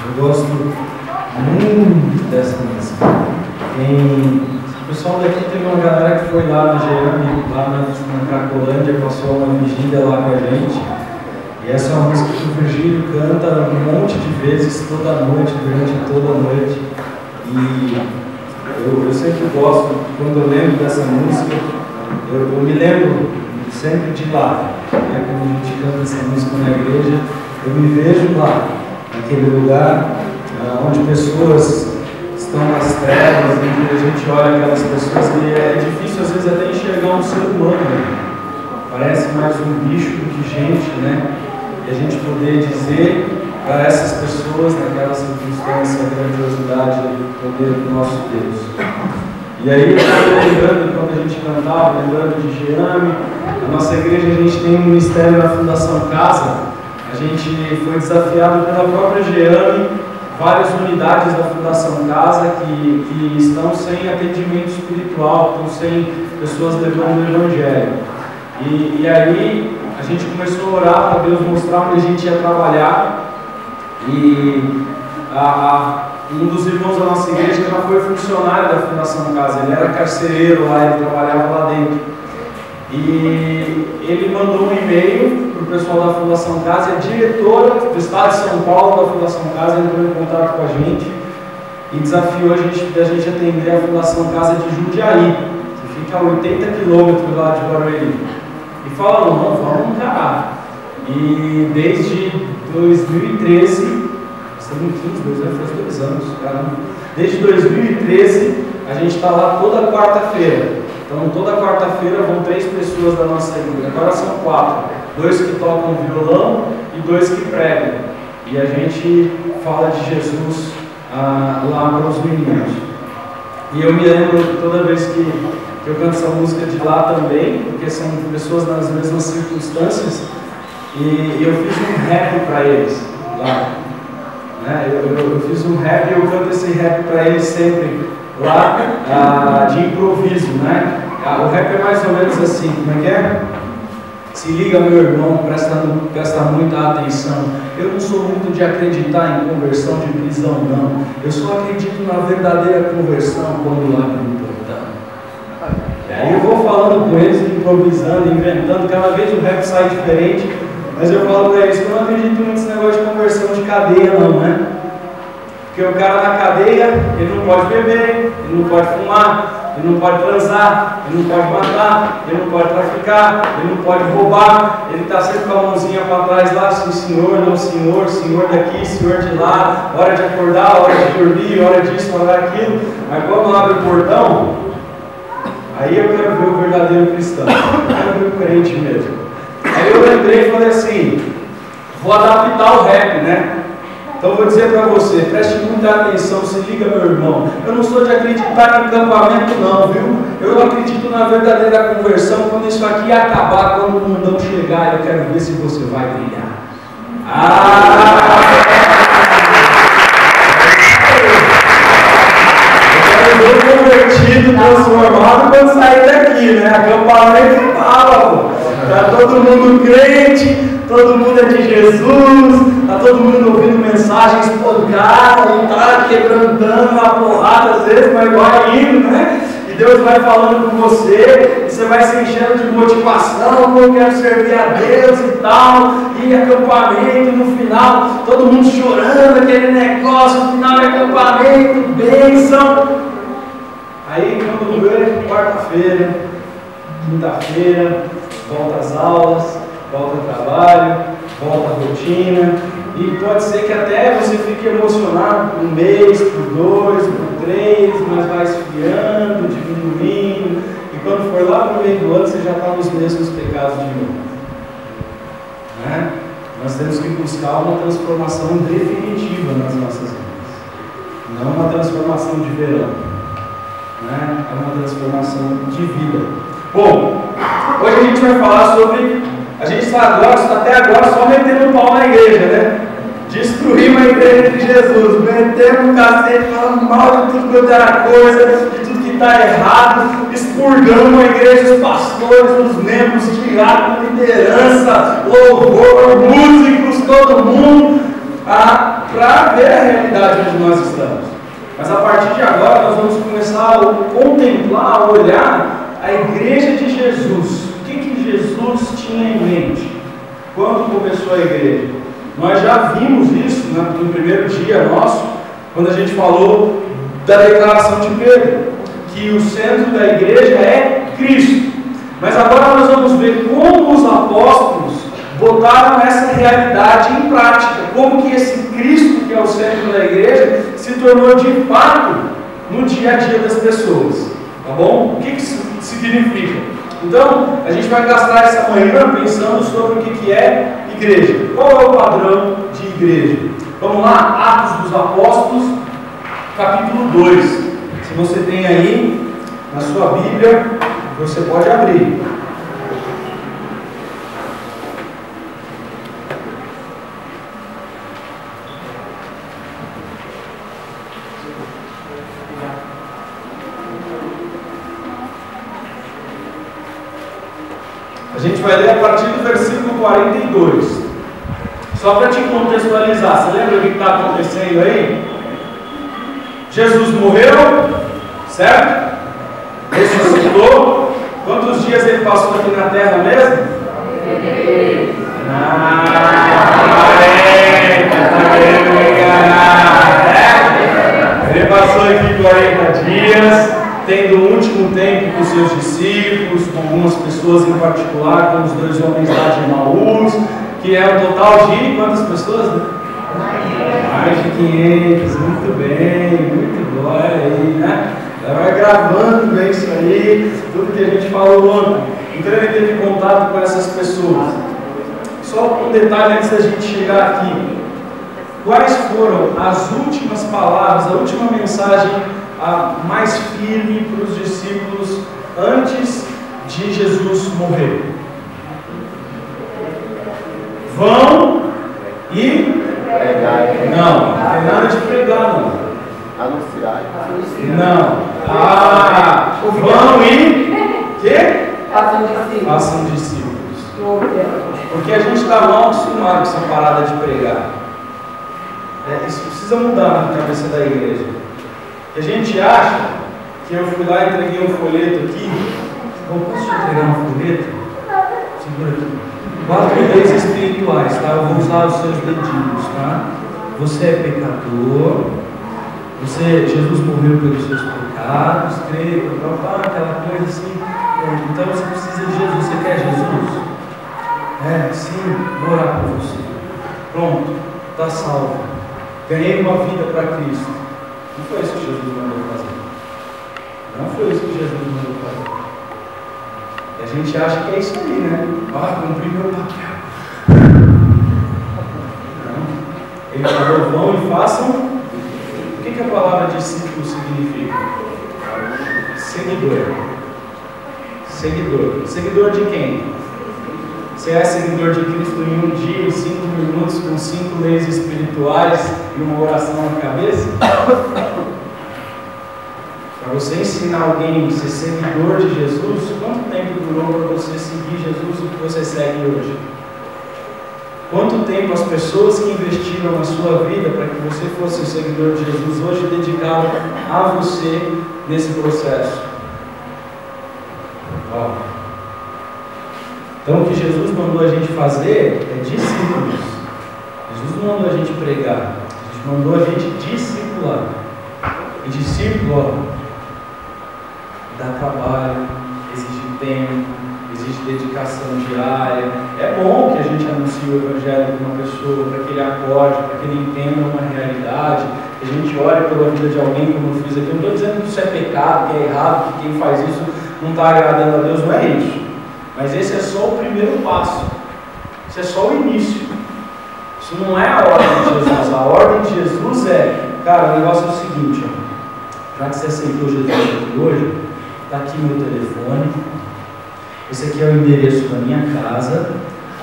Eu gosto muito dessa música. O pessoal daqui teve uma galera que foi lá na GM, lá na Cracolândia, passou uma vigília lá com a gente. E essa é uma música que o Virgílio canta um monte de vezes, toda noite, durante toda a noite. E eu sempre gosto, quando eu lembro dessa música, eu me lembro sempre de lá. Né? Quando a gente canta essa música na igreja, eu me vejo lá, naquele lugar onde pessoas estão nas trevas, onde a gente olha aquelas pessoas e é difícil às vezes até enxergar um ser humano. Né? Parece mais um bicho do que gente, né? E a gente poder dizer para essas pessoas, naquela circunstância, a grandiosidade e o poder do nosso Deus. E aí eu estava lembrando, quando a gente cantava, lembrando de Geame, a nossa igreja, a gente tem um ministério na Fundação Casa. A gente foi desafiado pela própria Geame, várias unidades da Fundação Casa que estão sem atendimento espiritual, estão sem pessoas levando o Evangelho. E aí a gente começou a orar para Deus mostrar onde a gente ia trabalhar. E um dos irmãos da nossa igreja já foi funcionário da Fundação Casa, ele era carcereiro lá, ele trabalhava lá dentro. E ele mandou um e-mail para o pessoal da Fundação Casa, e a diretora do estado de São Paulo da Fundação Casa entrou em contato com a gente e desafiou a gente atender a Fundação Casa de Jundiaí, que fica a 80 quilômetros lá de Barueri. E falou, não, vamos encarar. E desde 2013, estamos em 15, faz 2 anos, caramba. Desde 2013, a gente está lá toda quarta-feira. Então, toda quarta-feira vão 3 pessoas da nossa igreja. Agora são 4. 2 que tocam violão e 2 que pregam. E a gente fala de Jesus lá para os meninos. E eu me lembro toda vez que eu canto essa música de lá também, porque são pessoas nas mesmas circunstâncias. E eu fiz um rap para eles lá. Né? Eu fiz um rap e eu canto esse rap para eles sempre lá de improviso. Né? O rap é mais ou menos assim, como é que é? Se liga, meu irmão, presta muita atenção. Eu não sou muito de acreditar em conversão de prisão, não. Eu só acredito na verdadeira conversão quando abre o portão. E aí eu vou falando com eles, improvisando, inventando, cada vez o rap sai diferente. Mas eu falo para eles que eu não acredito muito nesse negócio de conversão de cadeia, não, né? Porque o cara na cadeia, ele não pode beber, ele não pode fumar, ele não pode transar, ele não pode matar, ele não pode traficar, ele não pode roubar, ele está sempre com a mãozinha para trás lá, sim senhor, não senhor, senhor daqui, senhor de lá, hora de acordar, hora de dormir, hora disso, hora daquilo. Mas quando abre o portão, aí eu quero ver o verdadeiro cristão, eu quero ver o crente mesmo. Aí eu lembrei e falei assim, vou adaptar o rap, né? Então vou dizer para você, preste muita atenção, se liga, meu irmão. Eu não sou de acreditar em acampamento não, viu? Eu acredito na verdadeira conversão quando isso aqui acabar, quando o mundão chegar, eu quero ver se você vai brilhar. Eu quero ver convertido, transformado quando sair daqui, né? Acampamento fala, pô. Está todo mundo crente, todo mundo é de Jesus, está todo mundo ouvindo mensagens pancadas e está quebrantando uma porrada às vezes, mas vai indo, né? E Deus vai falando com você, e você vai se enchendo de motivação, eu quero servir a Deus e tal, e acampamento no final, todo mundo chorando, aquele negócio, no final de acampamento, bênção. Aí quando vê, quarta-feira, quinta-feira, volta às aulas, volta ao trabalho, volta à rotina, e pode ser que até você fique emocionado por 1 mês, por 2, por 3, mas vai esfriando, diminuindo, e quando for lá no meio do ano você já está nos mesmos pecados de novo. Né? Nós temos que buscar uma transformação definitiva nas nossas vidas, não uma transformação de verão, né? É uma transformação de vida. Bom, hoje a gente vai falar sobre, a gente está até agora só metendo o pau na igreja, né? Destruímos a igreja de Jesus, metemos um cacete, falando mal de tudo quanto era coisa, de tudo que está errado, expurgamos a igreja, os pastores, os membros, diáconos, liderança, louvor, músicos, todo mundo. para ver a realidade onde nós estamos. Mas a partir de agora nós vamos começar a contemplar, a olhar a igreja de Jesus. O que Jesus tinha em mente quando começou a igreja? Nós já vimos isso no primeiro dia nosso, quando a gente falou da declaração de Pedro, que o centro da igreja é Cristo. Mas agora nós vamos ver como os apóstolos botaram essa realidade em prática, como que esse Cristo, que é o centro da igreja, se tornou de fato no dia a dia das pessoas. Tá bom? O que isso significa? Então, a gente vai gastar essa manhã pensando sobre o que é igreja. Qual é o padrão de igreja? Vamos lá, Atos dos Apóstolos, capítulo 2. Se você tem aí na sua Bíblia, você pode abrir. A gente vai ler a partir do versículo 42. Só para te contextualizar, você lembra o que está acontecendo aí? Jesus morreu, certo? Ressuscitou. Quantos dias ele passou aqui na terra mesmo? 40, tá querendo me enganar, né? Ele passou aqui 40 dias, tendo o último tempo com seus discípulos, com algumas pessoas em particular, como os 2 homens lá de Emaús, que é um total de quantas pessoas? Né? Mais de 500, muito bem, muito glória aí, né? Vai gravando bem isso aí, tudo que a gente falou ontem. Então ele teve contato com essas pessoas. Só um detalhe antes da gente chegar aqui. Quais foram as últimas palavras, a última mensagem mais firme para os discípulos antes de Jesus morrer? Vão e pregar. Não, não tem nada de pregar, não. Anunciar. Não. Vão e quê? Façam discípulos. Façam discípulos. Porque a gente está mal acostumado com essa parada de pregar. Isso precisa mudar na cabeça da igreja. A gente acha que eu fui lá e entreguei um folheto aqui. Posso te entregar um folheto? Segura aqui. 4 leis espirituais, tá? Eu vou usar os seus dedinhos, tá? Você é pecador. Jesus morreu pelos seus pecados, creio, aquela coisa assim. Então você precisa de Jesus. Você quer Jesus? Sim, vou orar por você. Pronto, está salvo. Ganhei uma vida para Cristo. Não foi isso que Jesus mandou fazer. Não foi isso que Jesus mandou fazer. E a gente acha que é isso aí, né? Cumpri meu papel. Não. Ele falou, vão e façam. O que a palavra discípulo significa? Seguidor. Seguidor. Seguidor de quem? Você é seguidor de Cristo em um dia, em 5 minutos, com 5 leis espirituais e uma oração na cabeça? Para você ensinar alguém a ser seguidor de Jesus, quanto tempo durou para você seguir Jesus o que você segue hoje? Quanto tempo as pessoas que investiram na sua vida para que você fosse o seguidor de Jesus hoje dedicaram a você nesse processo? Então o que Jesus mandou a gente fazer é discípulos. Jesus não mandou a gente pregar, Jesus mandou a gente discipular. E discípulo, dá trabalho, exige tempo, exige dedicação diária. É bom que a gente anuncie o Evangelho para uma pessoa, para que ele acorde, para que ele entenda uma realidade, que a gente ore pela vida de alguém, como eu fiz aqui. Eu não estou dizendo que isso é pecado, que é errado, que quem faz isso não está agradando a Deus, não é isso. Mas esse é só o primeiro passo. Isso é só o início. Isso não é a ordem de Jesus. A ordem de Jesus é, cara, o negócio é o seguinte, já que você aceitou Jesus aqui hoje, está aqui meu telefone, esse aqui é o endereço da minha casa.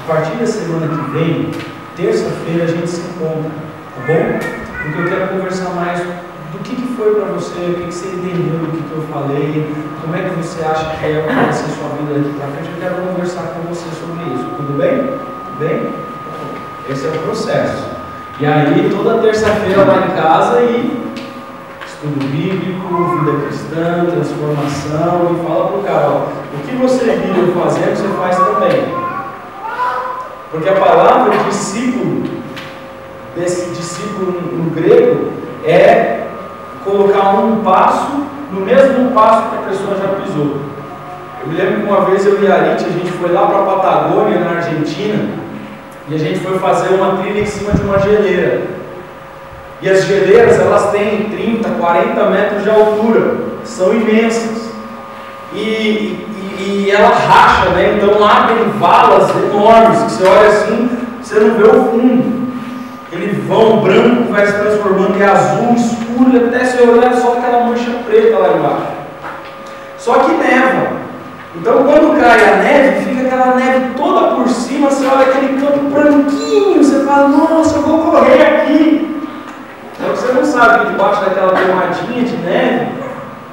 A partir da semana que vem, terça-feira, a gente se encontra, tá bom? Porque eu quero conversar mais do que foi para você, o que você entendeu do que eu falei, como é que você acha que vai ser sua vida daqui para frente. Eu quero conversar com você sobre isso, tudo bem? Tudo bem? Esse é o processo. E aí, toda terça-feira lá em casa, e estudo bíblico, vida cristã, transformação, e fala para o cara, ó, o que você viu eu fazendo, você faz também. Porque a palavra discípulo, desse discípulo no grego, é colocar um passo no mesmo passo que a pessoa já pisou. Eu me lembro que uma vez eu e a Arite, a gente foi lá para a Patagônia, na Argentina, e a gente foi fazer uma trilha em cima de uma geleira. E as geleiras, elas têm 30, 40 metros de altura, são imensas. E ela racha, né? Então abrem valas enormes, que você olha assim, você não vê o fundo. Aquele vão branco vai se transformando em azul escuro, até você olhar só aquela mancha preta lá embaixo. Só que neva. Então quando cai a neve, fica aquela neve toda por cima, você olha aquele campo branquinho, você fala, nossa, eu vou correr aqui. Só que você não sabe que debaixo daquela tomadinha de neve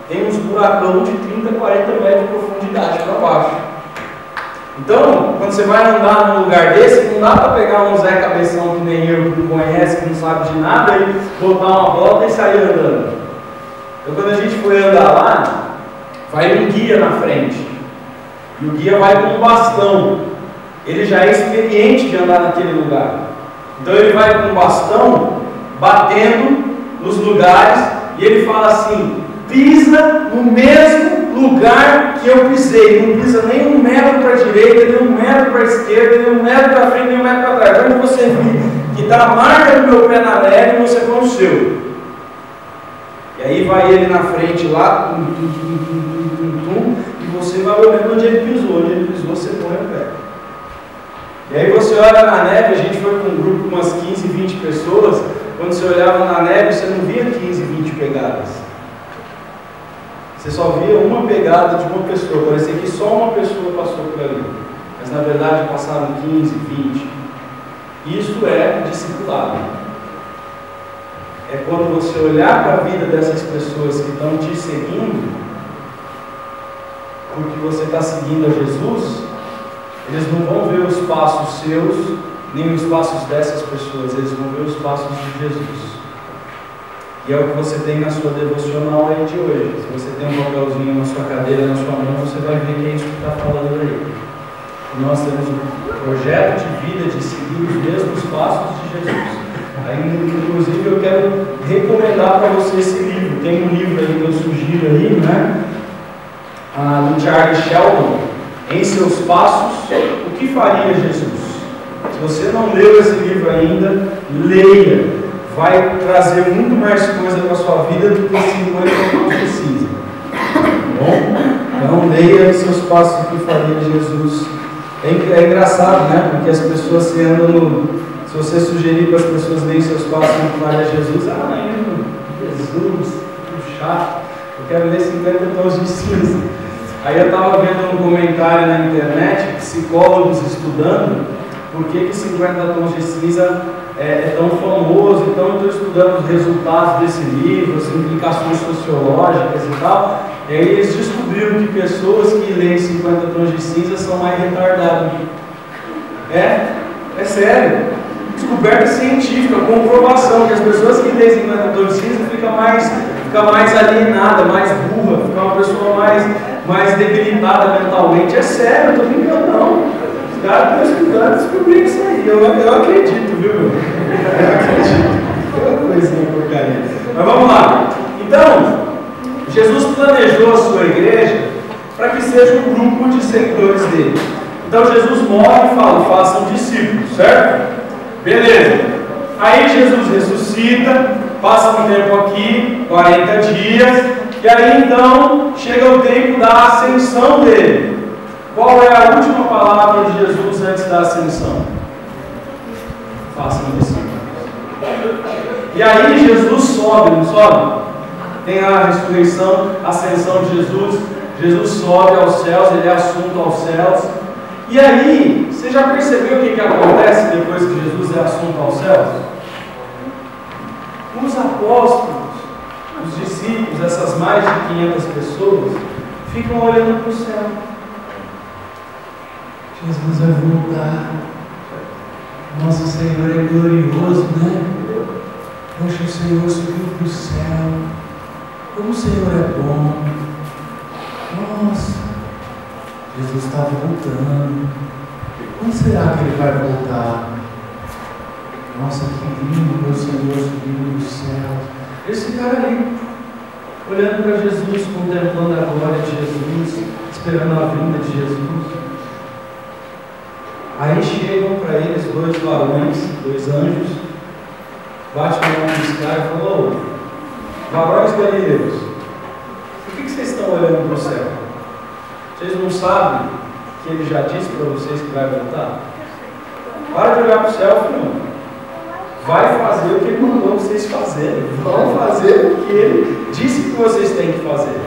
tem uns buracão de 30, 40 metros de profundidade para baixo. Então, quando você vai andar num lugar desse, não dá para pegar um Zé Cabeção que nem eu, que não conhece, que não sabe de nada, e botar uma volta e sair andando. Então, quando a gente foi andar lá, vai um guia na frente. E o guia vai com um bastão. Ele já é experiente de andar naquele lugar. Então, ele vai com um bastão, batendo nos lugares, e ele fala assim, pisa no mesmo lugar que eu pisei, não pisa nem 1 metro para a direita, nem 1 metro para a esquerda, nem 1 metro para frente, nem 1 metro para trás. Onde você vir que está a marca do meu pé na neve, você põe o seu. E aí vai ele na frente lá, e você vai olhando onde ele pisou, você põe o pé. E aí você olha na neve, a gente foi com um grupo com umas 15, 20 pessoas, quando você olhava na neve, você não via 15, 20 pegadas. Você só via uma pegada de uma pessoa, parecia que só uma pessoa passou por ali. Mas na verdade passaram 15, 20. Isso é discipulado. É quando você olhar para a vida dessas pessoas que estão te seguindo, porque você está seguindo a Jesus, eles não vão ver os passos seus, nem os passos dessas pessoas, eles vão ver os passos de Jesus. E é o que você tem na sua devocional aí de hoje. Se você tem um papelzinho na sua cadeira, na sua mão, você vai ver que é isso que está falando aí. E nós temos um projeto de vida de seguir os mesmos passos de Jesus. Aí, inclusive, eu quero recomendar para você esse livro. Tem um livro aí que eu sugiro aí, né? Do Charles Sheldon, Em Seus Passos, O que Faria Jesus? Se você não leu esse livro ainda, leia. Vai trazer muito mais coisa para a sua vida do que 50 anos precisa. Bom? Então, leia Seus Passos, O que Faria Jesus. É engraçado, né? Porque as pessoas se andam no... Se você sugerir para as pessoas lerem Seus Passos, O que Faria Jesus, Jesus, que chato. Eu quero ler 50 tons de cinza. Aí eu estava vendo um comentário na internet, psicólogos estudando, por que 50 tons de cinza é tão famoso. Então eu estou estudando os resultados desse livro, as implicações sociológicas e tal. E aí eles descobriram que pessoas que leem 50 tons de cinza são mais retardadas. É sério. Descoberta científica, comprovação que as pessoas que leem 50 tons de cinza ficam mais alienada, mais burra, fica uma pessoa mais debilitada mentalmente. É sério, eu estou brincando não. Os caras estão estudando e descobriram isso aí. Eu acredito, viu? Eu acredito. É uma coisinha porcaria. Mas vamos lá. Então, Jesus planejou a sua igreja para que seja um grupo de seguidores dele. Então Jesus morre e fala, façam discípulos, certo? Beleza. Aí Jesus ressuscita, passa um tempo aqui, 40 dias, e aí então chega o tempo da ascensão dele. Qual é a última palavra de Jesus antes da ascensão? Façam discípulos. E aí Jesus sobe, não sobe? Tem a ressurreição, a ascensão de Jesus. Jesus sobe aos céus, ele é assunto aos céus. E aí, você já percebeu o que acontece depois que Jesus é assunto aos céus? Os apóstolos, os discípulos, essas mais de 500 pessoas, ficam olhando para o céu. Jesus vai voltar. Nosso Senhor é glorioso, né? Poxa, o Senhor subiu para o céu. Como o Senhor é bom. Nossa, Jesus está voltando. Quando será que Ele vai voltar? Nossa, que lindo, meu Senhor subindo do céu. Esse cara ali, olhando para Jesus, contemplando a glória de Jesus, esperando a vinda de Jesus. Aí chegam para eles dois varões, dois anjos, bate na mão dos caras e falou: varões galileus, por que vocês estão olhando para o céu? Vocês não sabem que Ele já disse para vocês que vai voltar? Para de olhar para o céu, filho. Vai fazer o que Ele mandou vocês fazerem. Vão fazer o que Ele disse que vocês têm que fazer.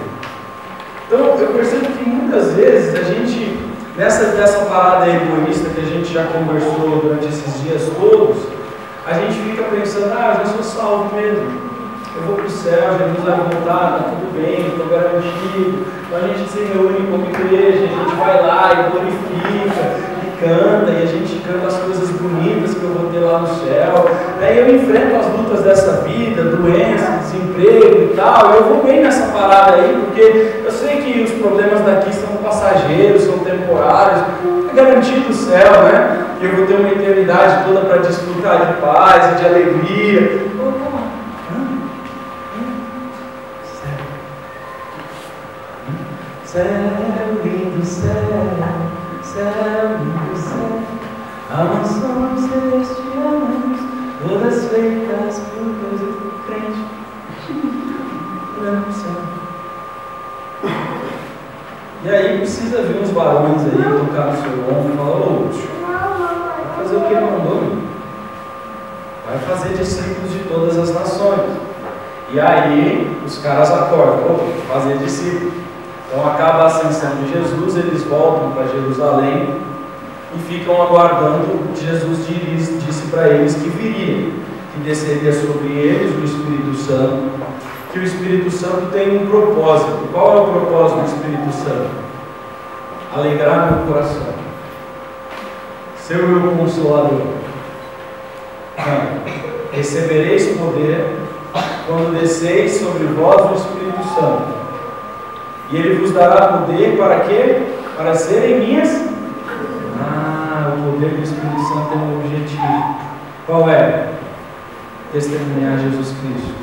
Então, eu percebo que muitas vezes a gente, dessa parada egoísta que a gente já conversou durante esses dias todos, a gente fica pensando: eu já sou salvo mesmo. Eu vou para o céu, Jesus vai voltar, está tudo bem, estou garantido. Então a gente se reúne como igreja, a gente vai lá e glorifica, e canta, e a gente canta as coisas bonitas que eu vou ter lá no céu. Aí eu enfrento as lutas dessa vida, doença, desemprego e tal, e eu vou bem nessa parada aí, porque eu sei que os problemas daqui são passageiros, são temporários, é garantido o céu, né? Que eu vou ter uma eternidade toda para desfrutar de paz e de alegria. Céu lindo, céu lindo, céu, há mansões celestiais, todas feitas por Deus e por crente, olhando para o céu. E aí precisa vir uns varões aí, tocar no seu ombro e falar: vai fazer o que Ele mandou, vai fazer discípulos de todas as nações. E aí os caras acordam: fazer discípulos. Então acaba a ascensão de Jesus, eles voltam para Jerusalém e ficam aguardando. Jesus disse para eles que viria, que desceria sobre eles o Espírito Santo, que o Espírito Santo tem um propósito. Qual é o propósito do Espírito Santo? Alegrar meu coração, ser o meu consolador. Recebereis poder quando desceis sobre vós o Espírito Santo. E Ele vos dará poder para quê? Para serem minhas. O poder do Espírito Santo tem um objetivo. Qual é? Testemunhar Jesus Cristo.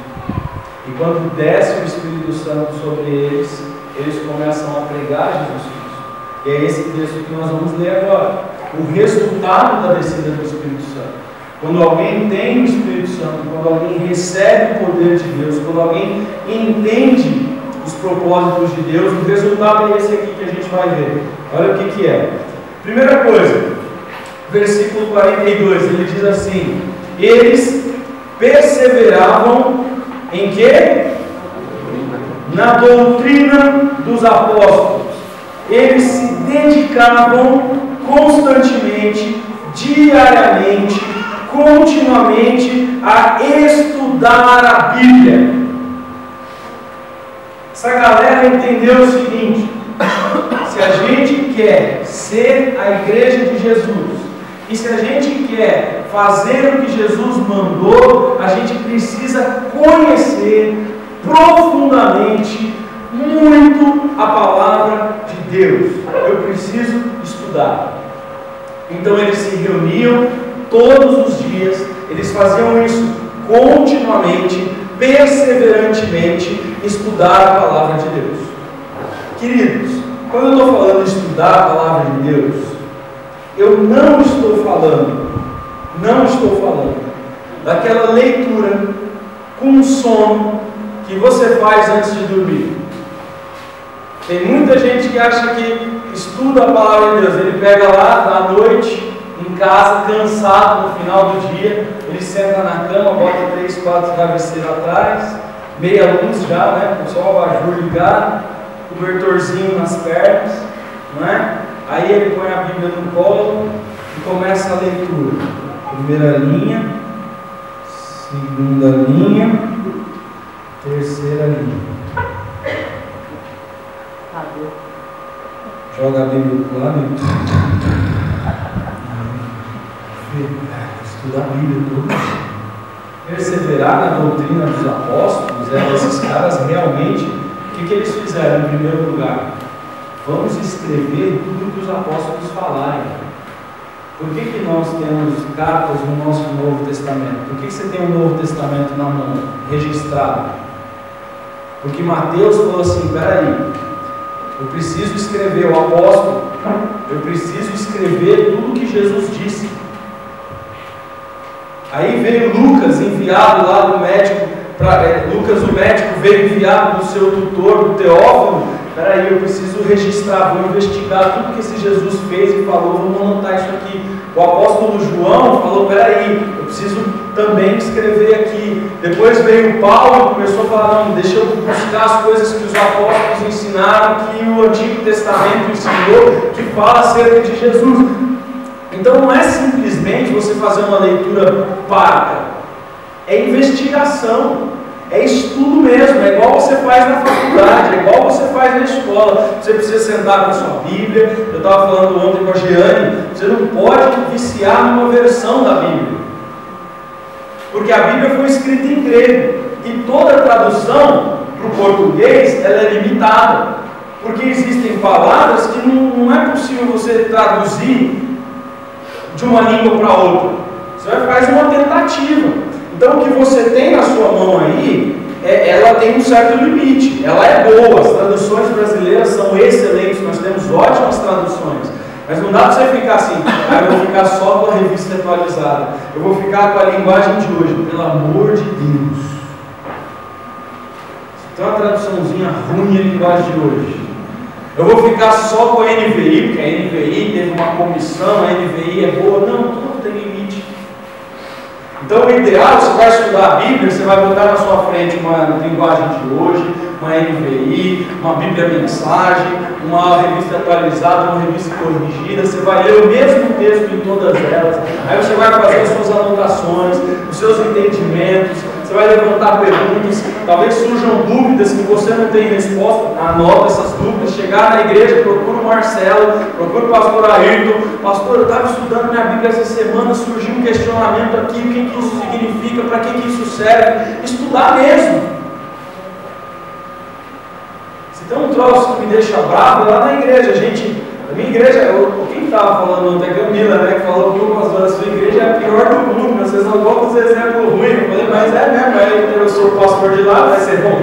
E quando desce o Espírito Santo sobre eles, eles começam a pregar Jesus Cristo. E é esse texto que nós vamos ler agora. O resultado da descida do Espírito Santo. Quando alguém tem o Espírito Santo, quando alguém recebe o poder de Deus, quando alguém entende os propósitos de Deus, o resultado é esse aqui que a gente vai ver. Olha o que é. Primeira coisa, versículo 42, ele diz assim: eles perseveravam em quê? Na doutrina dos apóstolos. Eles se dedicavam constantemente, diariamente, continuamente a estudar a Bíblia. Essa galera entendeu o seguinte: se a gente quer ser a igreja de Jesus, e se a gente quer fazer o que Jesus mandou, a gente precisa conhecer profundamente, muito a palavra de Deus. Eu preciso estudar. Então eles se reuniam todos os dias, eles faziam isso continuamente, perseverantemente, estudar a palavra de Deus. Queridos, quando eu estou falando de estudar a palavra de Deus, eu não estou falando daquela leitura com sono que você faz antes de dormir. Tem muita gente que acha que estuda a palavra de Deus, ele pega lá na noite, em casa, cansado no final do dia, ele senta na cama, bota 3, 4 travesseiros atrás, meia luz já, né, com só o abajur ligado, cobertorzinho nas pernas, não é? Aí ele põe a Bíblia no colo e começa a leitura. Primeira linha, segunda linha, terceira linha. Joga a Bíblia para o lado e estuda a Bíblia todo dia. perseverar na doutrina dos apóstolos é esses caras realmente, o que eles fizeram em primeiro lugar? Vamos escrever tudo que os apóstolos falarem. Por que nós temos cartas no nosso Novo Testamento? Por que você tem o Novo Testamento na mão, registrado? Porque Mateus falou assim, peraí, eu preciso escrever o apóstolo, eu preciso escrever tudo que Jesus disse. Aí veio Lucas, enviado lá do médico, Lucas o médico veio enviado do seu tutor, do Teófilo. Peraí, eu preciso registrar, vou investigar tudo que esse Jesus fez e falou, vamos anotar isso aqui. O apóstolo João falou, peraí, eu preciso também escrever aqui. Depois veio Paulo e começou a falar, não, deixa eu buscar as coisas que os apóstolos ensinaram, que o Antigo Testamento ensinou, que fala acerca de Jesus. Então não é simplesmente você fazer uma leitura parca, é investigação, é estudo mesmo, é igual você faz na faculdade, é igual você faz na escola. Você precisa sentar com a sua Bíblia. Eu estava falando ontem com a Giane, você não pode viciar numa versão da Bíblia, porque a Bíblia foi escrita em grego, e toda tradução para o português ela é limitada, porque existem palavras que não é possível você traduzir de uma língua para outra. Você vai fazer uma tentativa. Então o que você tem na sua mão aí, ela tem um certo limite. Ela é boa, as traduções brasileiras são excelentes, nós temos ótimas traduções. Mas não dá para você ficar assim, eu vou ficar só com a revista atualizada, eu vou ficar com a linguagem de hoje, pelo amor de Deus. Se tem uma traduçãozinha ruim a linguagem de hoje, eu vou ficar só com a NVI, porque a NVI teve uma comissão, a NVI é boa. Não, tudo tem limite. Então o ideal, você vai estudar a Bíblia, você vai botar na sua frente uma linguagem de hoje, uma NVI, uma Bíblia Mensagem, uma revista atualizada, uma revista corrigida. Você vai ler o mesmo texto em todas elas. Aí você vai fazer as suas anotações, os seus entendimentos, você vai levantar perguntas, talvez surjam dúvidas que você não tem resposta. Anota essas dúvidas, chegar na igreja, procura o Marcelo, procura o pastor Ayrton. Pastor, eu estava estudando minha Bíblia essa semana, surgiu um questionamento aqui, o que isso significa, para que isso serve? Estudar mesmo. Se tem um troço que me deixa bravo, lá na igreja, a minha igreja, quem estava falando ontem, a Camila, né, que falou, pastor, a sua igreja é a pior do mundo, vocês não botam os exemplos ruins. Eu falei, mas é mesmo, aí eu sou pastor de lá, vai ser bom.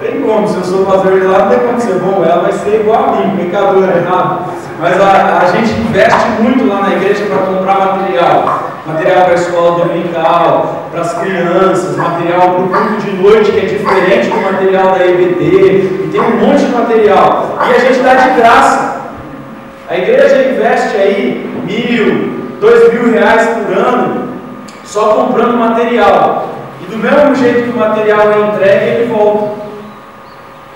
Tem como, se eu sou pastor de lá, não tem como ser bom, ela vai ser igual a mim, pecador, errado. Mas a gente investe muito lá na igreja para comprar material para a escola dominical, para as crianças, material para o culto de noite, que é diferente do material da EBD, e tem um monte de material, e a gente dá de graça. A igreja investe aí R$1.000, R$2.000 por ano, só comprando material, e do mesmo jeito que o material é entregue, ele volta.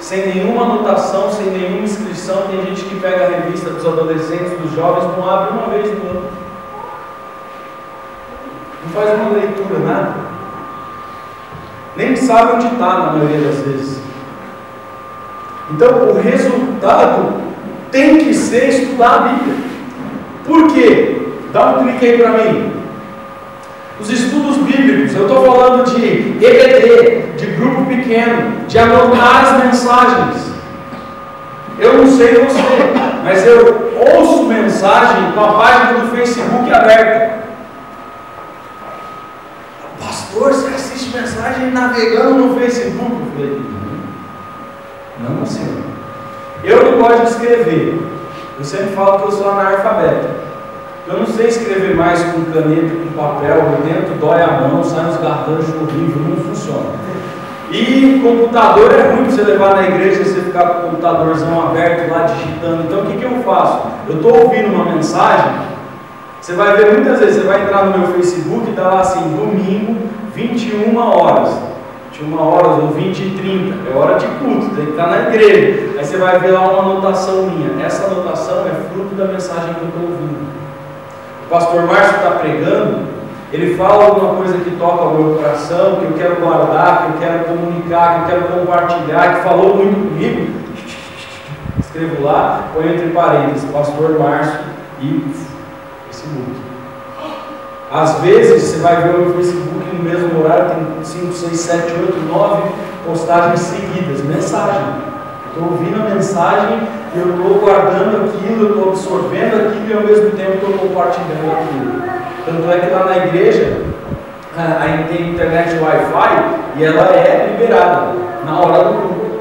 Sem nenhuma anotação, sem nenhuma inscrição. Tem gente que pega a revista dos adolescentes, dos jovens, não abre uma vez no ano, não faz uma leitura, nada, nem sabe onde está na maioria das vezes. Então o resultado tem que ser estudar a Bíblia. Por quê? Dá um clique aí para mim. Os estudos bíblicos, eu estou falando de EBD, de grupo pequeno, de anotar as mensagens. Eu não sei você, mas eu ouço mensagem com a página do Facebook aberta. Pastor, você assiste mensagem navegando no Facebook? Eu falei, não, senhor. Eu não gosto de escrever. Eu sempre falo que eu sou analfabeto. Eu não sei escrever mais com caneta, com papel, o dentro dói a mão, sai uns garganchos horríveis, não funciona. E computador é ruim para você levar na igreja e você ficar com o computadorzão aberto lá digitando. Então o que eu faço? Eu estou ouvindo uma mensagem, você vai ver muitas vezes, você vai entrar no meu Facebook e está lá assim, domingo, 21 horas. 21 horas ou 20h30, é hora de culto, tem que estar na igreja. Aí você vai ver lá uma anotação minha. Essa anotação é fruto da mensagem que eu estou ouvindo. O pastor Márcio está pregando, ele fala alguma coisa que toca o meu coração, que eu quero guardar, que eu quero comunicar, que eu quero compartilhar, que falou muito comigo. Escrevo lá, põe entre parênteses, pastor Márcio e esse mundo. Às vezes você vai ver o Facebook no mesmo horário, tem 5, 6, 7, 8, 9 postagens seguidas, mensagem. Estou ouvindo a mensagem, eu estou guardando aquilo, eu estou absorvendo aquilo e ao mesmo tempo estou compartilhando aquilo. Tanto é que lá na igreja a gente tem internet Wi-Fi e ela é liberada na hora do culto,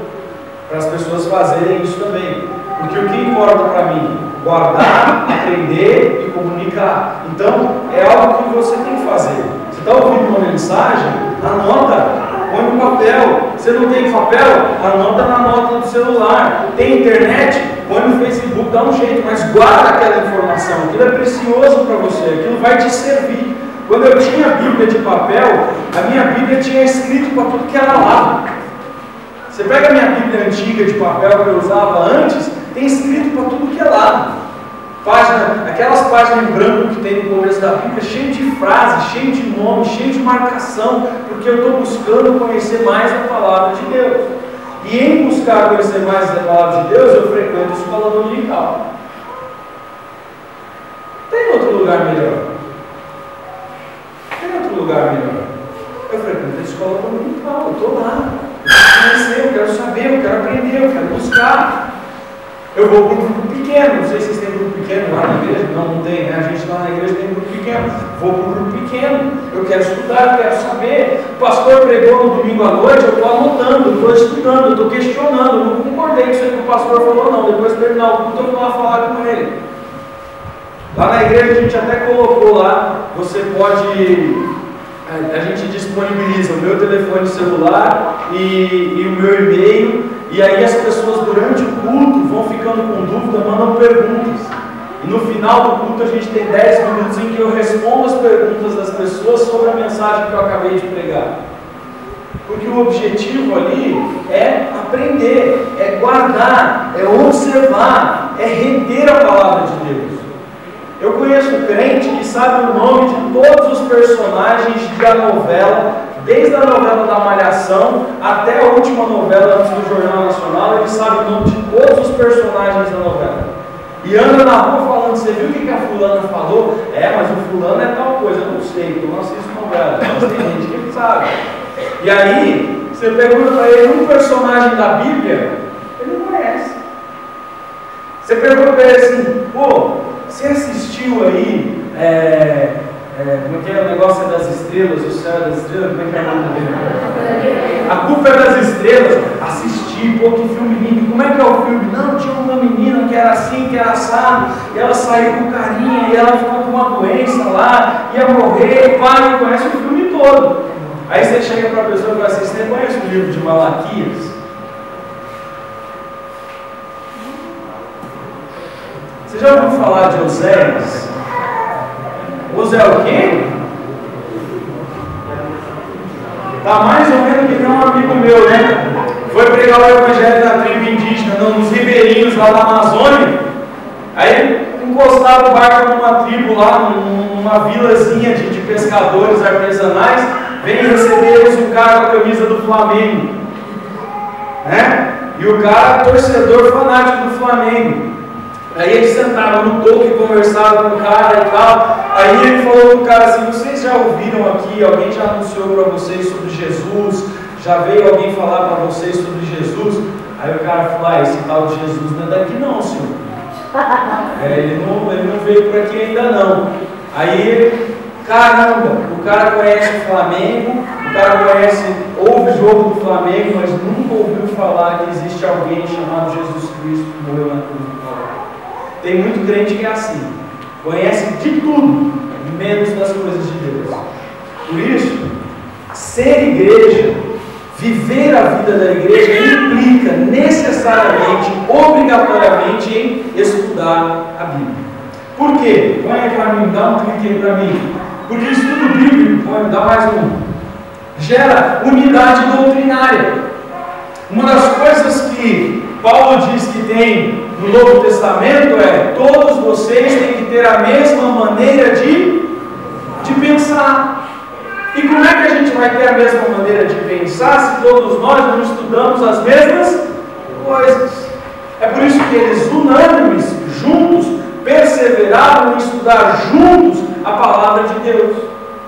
para as pessoas fazerem isso também. Porque o que importa para mim? Guardar, aprender e comunicar. Então, é algo que você tem que fazer. Você está ouvindo uma mensagem? Anota. Põe no papel. Você não tem papel? Anota na nota do celular. Tem internet? Põe no Facebook, dá um jeito, mas guarda aquela informação. Aquilo é precioso para você, aquilo vai te servir. Quando eu tinha a Bíblia de papel, a minha Bíblia tinha escrito para tudo que era lado. Você pega a minha Bíblia antiga de papel que eu usava antes, tem escrito para tudo que é lado. Aquelas páginas em branco que tem no começo da Bíblia, cheio de frases, cheio de nome, cheio de marcação, porque eu estou buscando conhecer mais a palavra de Deus. E em buscar conhecer mais a palavra de Deus, eu frequento a escola dominical. Tem outro lugar melhor? Tem outro lugar melhor? Eu frequento a escola dominical, eu estou lá. Eu quero conhecer, eu quero saber, eu quero aprender, eu quero buscar. Eu vou para um grupo pequeno, não sei se vocês têm grupo pequeno lá na igreja, não tem, né? A gente lá na igreja tem um grupo pequeno, vou para um grupo pequeno, eu quero estudar, eu quero saber. O pastor pregou no domingo à noite, eu estou anotando, eu estou estudando, eu estou questionando, eu não concordei com isso que o pastor falou não, depois de terminar o culto eu vou lá falar com ele. Lá na igreja a gente até colocou lá, você pode, a gente disponibiliza o meu telefone celular e o meu e-mail. E aí as pessoas durante o culto vão ficando com dúvida, mandam perguntas. E no final do culto a gente tem 10 minutos em que eu respondo as perguntas das pessoas sobre a mensagem que eu acabei de pregar. Porque o objetivo ali é aprender, é guardar, é observar, é reter a palavra de Deus. Eu conheço um crente que sabe o nome de todos os personagens da novela, desde a novela da Malhação até a última novela antes do Jornal Nacional, ele sabe o nome de todos os personagens da novela. E anda na rua falando, você viu o que a fulana falou? É, mas o fulano é tal coisa. Eu não sei, porque eu não assisto novela, mas tem gente que sabe. E aí, você pergunta para ele um personagem da Bíblia, ele não conhece. Você pergunta para ele assim, pô, você assistiu aí, como é que é o negócio das estrelas, o céu das estrelas, como é que é o nome dele? A Culpa é das Estrelas. Assisti, pô, que filme lindo. Como é que é o filme? Não, tinha uma menina que era assim, que era assado, e ela saiu com carinha, e ela ficou com uma doença lá, ia morrer, e pai, conhece o filme todo. Aí você chega para a pessoa e fala assim, você conhece o livro de Malaquias? Você já ouviu falar de Oséias? Oséias o quê? Tá mais ou menos que tem um amigo meu, né? Foi pregar o evangelho na tribo indígena, nos ribeirinhos lá da Amazônia. Aí encostava o barco numa tribo lá, numa vilazinha de pescadores artesanais. Vem receber eles um cara com a camisa do Flamengo, né? E o cara torcedor fanático do Flamengo. Aí eles sentaram no toco e conversaram com o cara e tal. Aí ele falou pro cara assim, vocês já ouviram aqui, alguém já anunciou para vocês sobre Jesus? Já veio alguém falar para vocês sobre Jesus? Aí o cara falou, esse tal de Jesus não é daqui não, senhor. Ele não veio por aqui ainda não. Aí, caramba, o cara conhece o Flamengo, o cara ouve o jogo do Flamengo, mas nunca ouviu falar que existe alguém chamado Jesus Cristo que morreu na cruz do Calvário. Tem muito crente que é assim, conhece de tudo, menos das coisas de Deus. Por isso, ser igreja, viver a vida da igreja implica necessariamente, obrigatoriamente em estudar a Bíblia. Por quê? Põe aí para mim, dá um clique aí para mim. Porque estudo bíblico, dá mais um, gera unidade doutrinária. Uma das coisas que Paulo diz que tem no Novo Testamento é: todos vocês têm que ter a mesma maneira de pensar. E como é que a gente vai ter a mesma maneira de pensar se todos nós não estudamos as mesmas coisas? É por isso que eles, unânimes, juntos, perseveraram em estudar juntos a a palavra de Deus.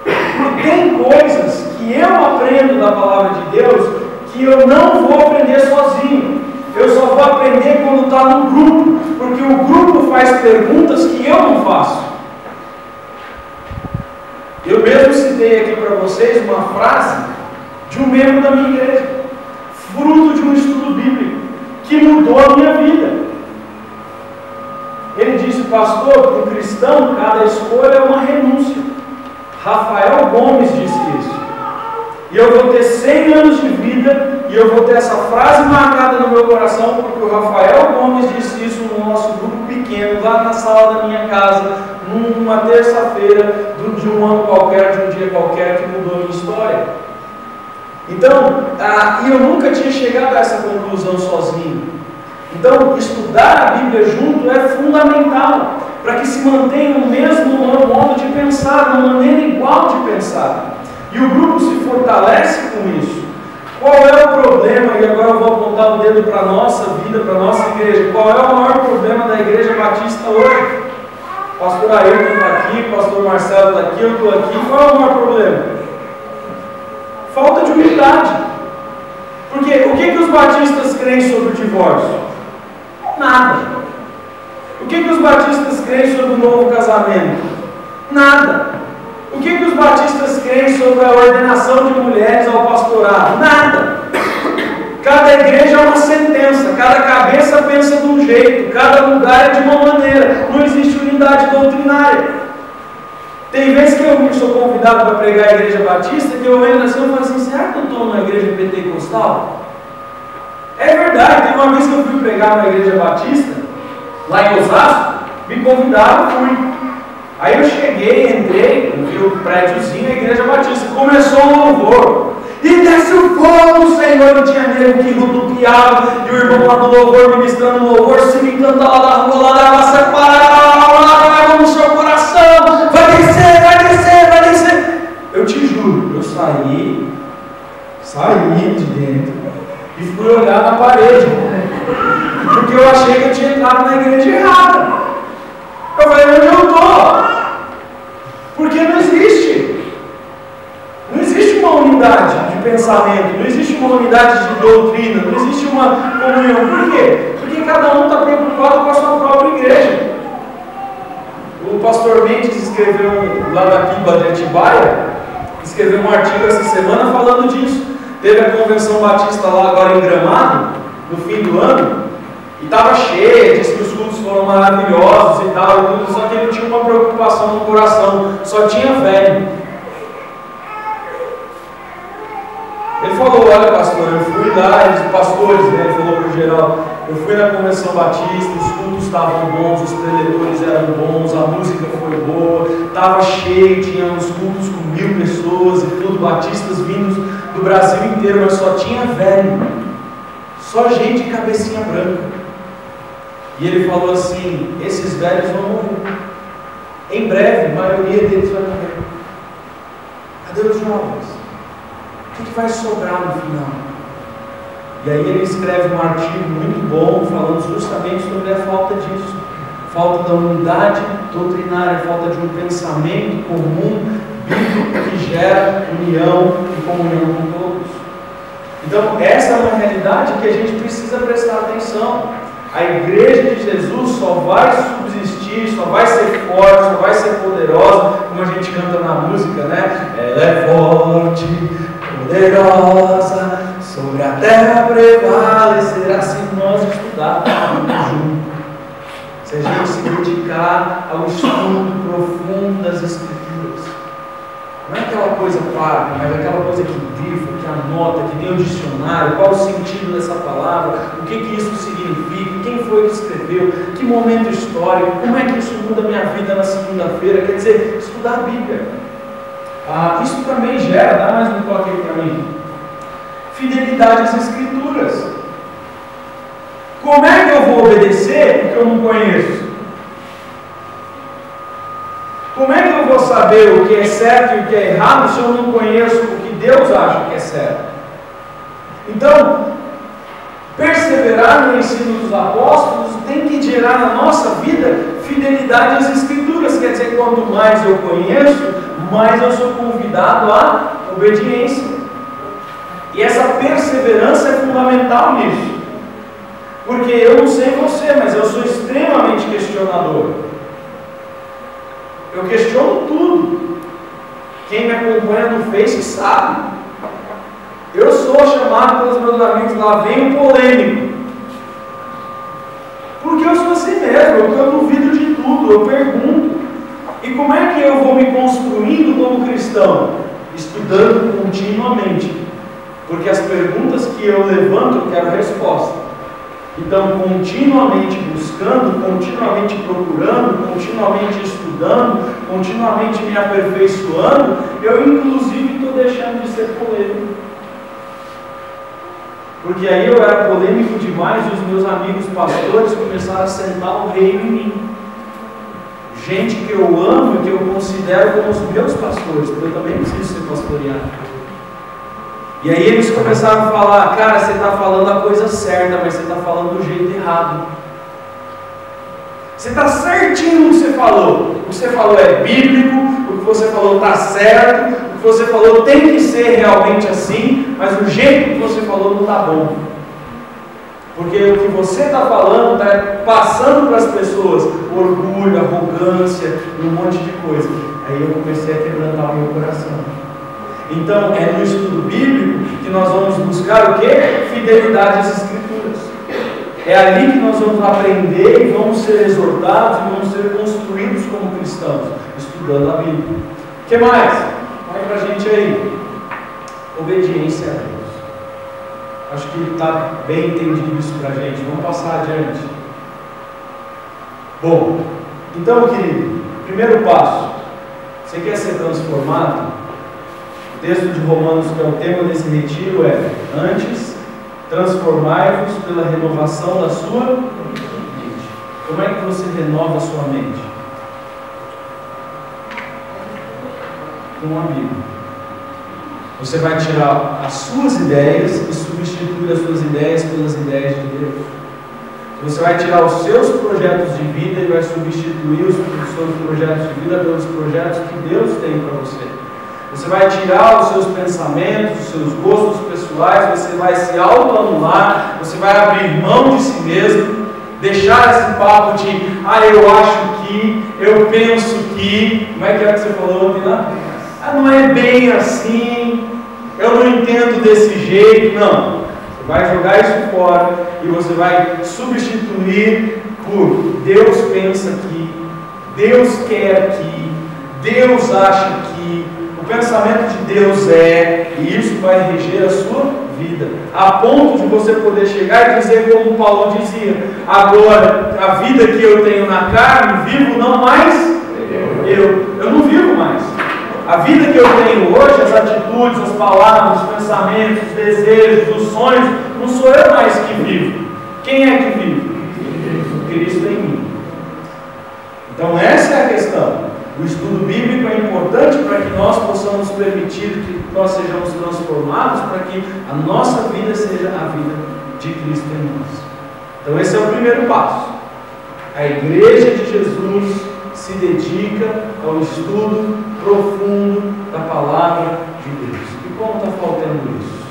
Porque tem coisas que eu aprendo da palavra de Deus que eu não vou aprender sozinho. Eu só vou aprender quando está no grupo, porque o grupo faz perguntas que eu não faço. Eu mesmo citei aqui para vocês uma frase de um membro da minha igreja, fruto de um estudo bíblico, que mudou a minha vida. Ele disse: pastor, para um cristão, cada escolha é uma renúncia. Rafael Gomes disse isso. E eu vou ter 100 anos de vida, e eu vou ter essa frase marcada no meu coração, porque o Rafael Gomes disse isso no nosso grupo pequeno, lá na sala da minha casa, numa terça-feira de um ano qualquer, de um dia qualquer, que mudou a minha história. Então, eu nunca tinha chegado a essa conclusão sozinho. Então, estudar a Bíblia junto é fundamental, para que se mantenha o mesmo modo de pensar, uma maneira igual de pensar. E o grupo se fortalece com isso. Qual é o problema, e agora eu vou apontar o dedo para a nossa vida, para a nossa igreja, qual é o maior problema da Igreja Batista hoje? Pastor Ayrton está aqui, pastor Marcelo está aqui, eu estou aqui. Qual é o maior problema? Falta de unidade. Porque o que os batistas creem sobre o divórcio? Nada. O que os batistas creem sobre o novo casamento? Nada. O que os batistas creem sobre a ordenação de mulheres ao pastorado? Nada. Cada igreja é uma sentença, cada cabeça pensa de um jeito, cada lugar é de uma maneira, não existe unidade doutrinária. Tem vezes que eu sou convidado para pregar a igreja batista, que eu venho assim e falo assim: será que eu estou numa igreja pentecostal? É verdade, tem uma vez que eu fui pregar numa igreja batista, lá em Osasco, me convidaram, fui. Aí eu cheguei, entrei, vi o prédiozinho, a igreja batista, começou o louvor. E desce o fogo, Senhor, não tinha nego que rodopiava, e o irmão lá do louvor, ministrando o louvor, se ligando lá da rua, lá da massa, para no seu coração, vai descer, vai descer, vai descer. Eu te juro, eu saí de dentro, e fui olhar na parede, porque eu achei que eu tinha entrado na igreja errada. Eu falei: onde eu estou? Porque não existe uma unidade de pensamento, não existe uma unidade de doutrina, não existe uma comunhão. Por quê? Porque cada um está preocupado com a sua própria igreja. O pastor Mendes escreveu, lá da Pimba de Atibaia, escreveu um artigo essa semana falando disso. Teve a convenção batista lá agora em Gramado, no fim do ano, e estava cheia, disse que os cultos foram maravilhosos e tal, e tudo, só que ele tinha uma preocupação no coração, só tinha velho. Ele falou: olha, pastor, eu fui lá, os pastores, né, ele falou para o geral, eu fui na convenção batista, os cultos estavam bons, os preletores eram bons, a música foi boa, estava cheio, tinha uns cultos com 1000 pessoas e tudo, batistas vindos do Brasil inteiro, mas só tinha velho, só gente de cabecinha branca. E ele falou assim: esses velhos vão morrer. Em breve, a maioria deles vai morrer. Cadê os jovens? O que vai sobrar no final? E aí ele escreve um artigo muito bom, falando justamente sobre a falta disso. Falta da unidade doutrinária, falta de um pensamento comum, bíblico, que gera união e comunhão com todos. Então, essa é uma realidade que a gente precisa prestar atenção. A igreja de Jesus só vai subsistir, só vai ser forte, só vai ser poderosa, como a gente canta na música, né? Ela é forte, poderosa, sobre a terra prevalecerá, se nós estudarmos juntos. Se a gente se dedicar ao estudo profundo das Escrituras. Não é aquela coisa paga, mas aquela coisa que grifa, que anota, que tem o dicionário, qual o sentido dessa palavra, o que isso significa, quem foi que escreveu, que momento histórico, como é que isso muda a minha vida na segunda-feira. Quer dizer, estudar a Bíblia. Isso também gera, dá mais um toque aí para mim, fidelidade às Escrituras. Como é que eu vou obedecer porque eu não conheço? Como é que eu vou saber o que é certo e o que é errado se eu não conheço o que Deus acha que é certo? Então, Perseverar no ensino dos apóstolos tem que gerar na nossa vida fidelidade às Escrituras. Quer dizer, quanto mais eu conheço, mais eu sou convidado à obediência. E essa perseverança é fundamental nisso. Porque eu não sei você, mas eu sou extremamente questionador. Eu questiono tudo. Quem me acompanha no Face sabe. Eu sou chamado pelos meus amigos lá, vem um polêmico. Porque eu sou assim mesmo, porque eu duvido de tudo, eu pergunto. E como é que eu vou me construindo como cristão? Estudando continuamente. Porque as perguntas que eu levanto, eu quero resposta. Então, continuamente buscando, continuamente procurando, continuamente estudando, continuamente me aperfeiçoando, eu inclusive estou deixando de ser polêmico. Porque aí eu era polêmico demais e os meus amigos pastores começaram a sentar o reino em mim. Gente que eu amo e que eu considero como os meus pastores, porque eu também preciso ser pastoreado. E aí eles começaram a falar, cara, você está falando a coisa certa, mas você está falando do jeito errado. Você está certinho no que você falou. O que você falou é bíblico, o que você falou está certo, o que você falou tem que ser realmente assim, mas o jeito que você falou não está bom. Porque o que você está falando está passando para as pessoas orgulho, arrogância, um monte de coisa. Aí eu comecei a quebrantar o meu coração. Então, é no estudo bíblico que nós vamos buscar o quê? Fidelidade às Escrituras. É ali que nós vamos aprender e vamos ser exortados e vamos ser construídos como cristãos, estudando a Bíblia. O que mais? Olha para a gente aí. Obediência a Deus. Acho que está bem entendido isso para a gente. Vamos passar adiante. Bom, então, querido, primeiro passo. Você quer ser transformado? O texto de Romanos, que é o tema desse retiro, é: antes, transformai-vos pela renovação da sua mente. Como é que você renova a sua mente? Com um amigo. Você vai tirar as suas ideias e substituir as suas ideias pelas ideias de Deus. Você vai tirar os seus projetos de vida e vai substituir os seus projetos de vida pelos projetos que Deus tem para você. Você vai tirar os seus pensamentos, os seus gostos pessoais, você vai se autoanular, você vai abrir mão de si mesmo, deixar esse papo de, eu acho que, eu penso que, como é que você falou ontem lá? Não é bem assim, eu não entendo desse jeito, não. Você vai jogar isso fora e você vai substituir por Deus pensa que, Deus quer que, Deus acha que, o pensamento de Deus é, e isso vai reger a sua vida, a ponto de você poder chegar e dizer como Paulo dizia: agora, a vida que eu tenho na carne, vivo não mais eu não vivo mais. A vida que eu tenho hoje, as atitudes, as palavras, os pensamentos, os desejos, os sonhos, não sou eu mais que vivo. Quem é que vive? Cristo em mim. Então essa é a questão. O estudo bíblico é importante para que nós possamos permitir que nós sejamos transformados, para que a nossa vida seja a vida de Cristo em nós. Então esse é o primeiro passo. A Igreja de Jesus se dedica ao estudo profundo da Palavra de Deus. E como está faltando isso?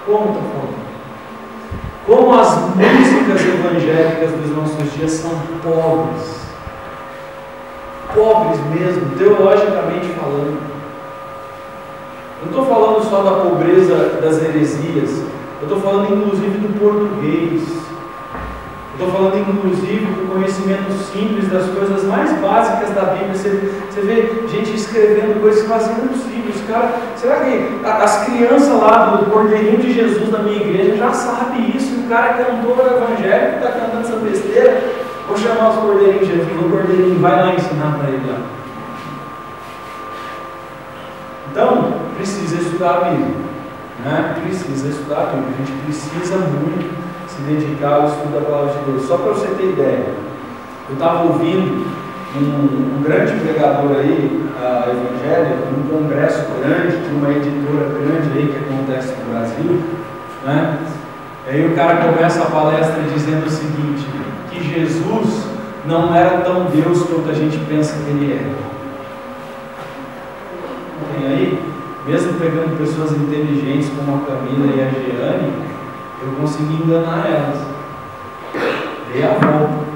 Como está faltando? Como as músicas evangélicas dos nossos dias são pobres. Pobres mesmo, teologicamente falando. Não estou falando só da pobreza das heresias, eu estou falando inclusive do português, estou falando inclusive do conhecimento simples das coisas mais básicas da Bíblia. Você vê gente escrevendo coisas que fazem impossíveis. Cara, será que as crianças lá do Cordeirinho de Jesus da minha igreja já sabem isso? E o cara que é cantor evangélico está cantando essa besteira? Vou chamar os Cordeirinhos de Jesus, o Cordeirinho vai lá ensinar para ele lá. Então, precisa estudar a Bíblia, né? Precisa estudar a Bíblia. A gente precisa muito se dedicar ao estudo da Palavra de Deus. Só para você ter ideia, eu estava ouvindo um grande pregador aí, evangélico, num congresso grande, de uma editora grande aí que acontece no Brasil, né? E aí o cara começa a palestra dizendo o seguinte, que Jesus não era tão Deus quanto a gente pensa que Ele é. E aí, mesmo pegando pessoas inteligentes como a Camila e a Jeane, eu consegui enganar elas. Dei a volta.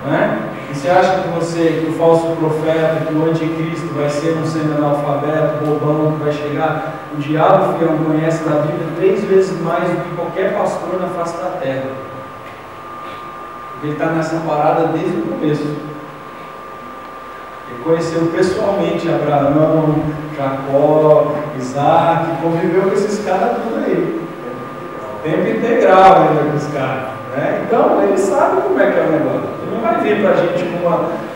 Não é? E você acha que o falso profeta, que o anticristo vai ser um semi-analfabeto, bobão, que vai chegar? O diabo, fiel, conhece da Bíblia 3 vezes mais do que qualquer pastor na face da terra. Ele está nessa parada desde o começo. Ele conheceu pessoalmente Abraão, Jacó, Isaac, conviveu com esses caras tudo aí. Tempo integral ainda com os caras. Né? Então, ele sabe como é que é o negócio. Ele não vai vir para a gente com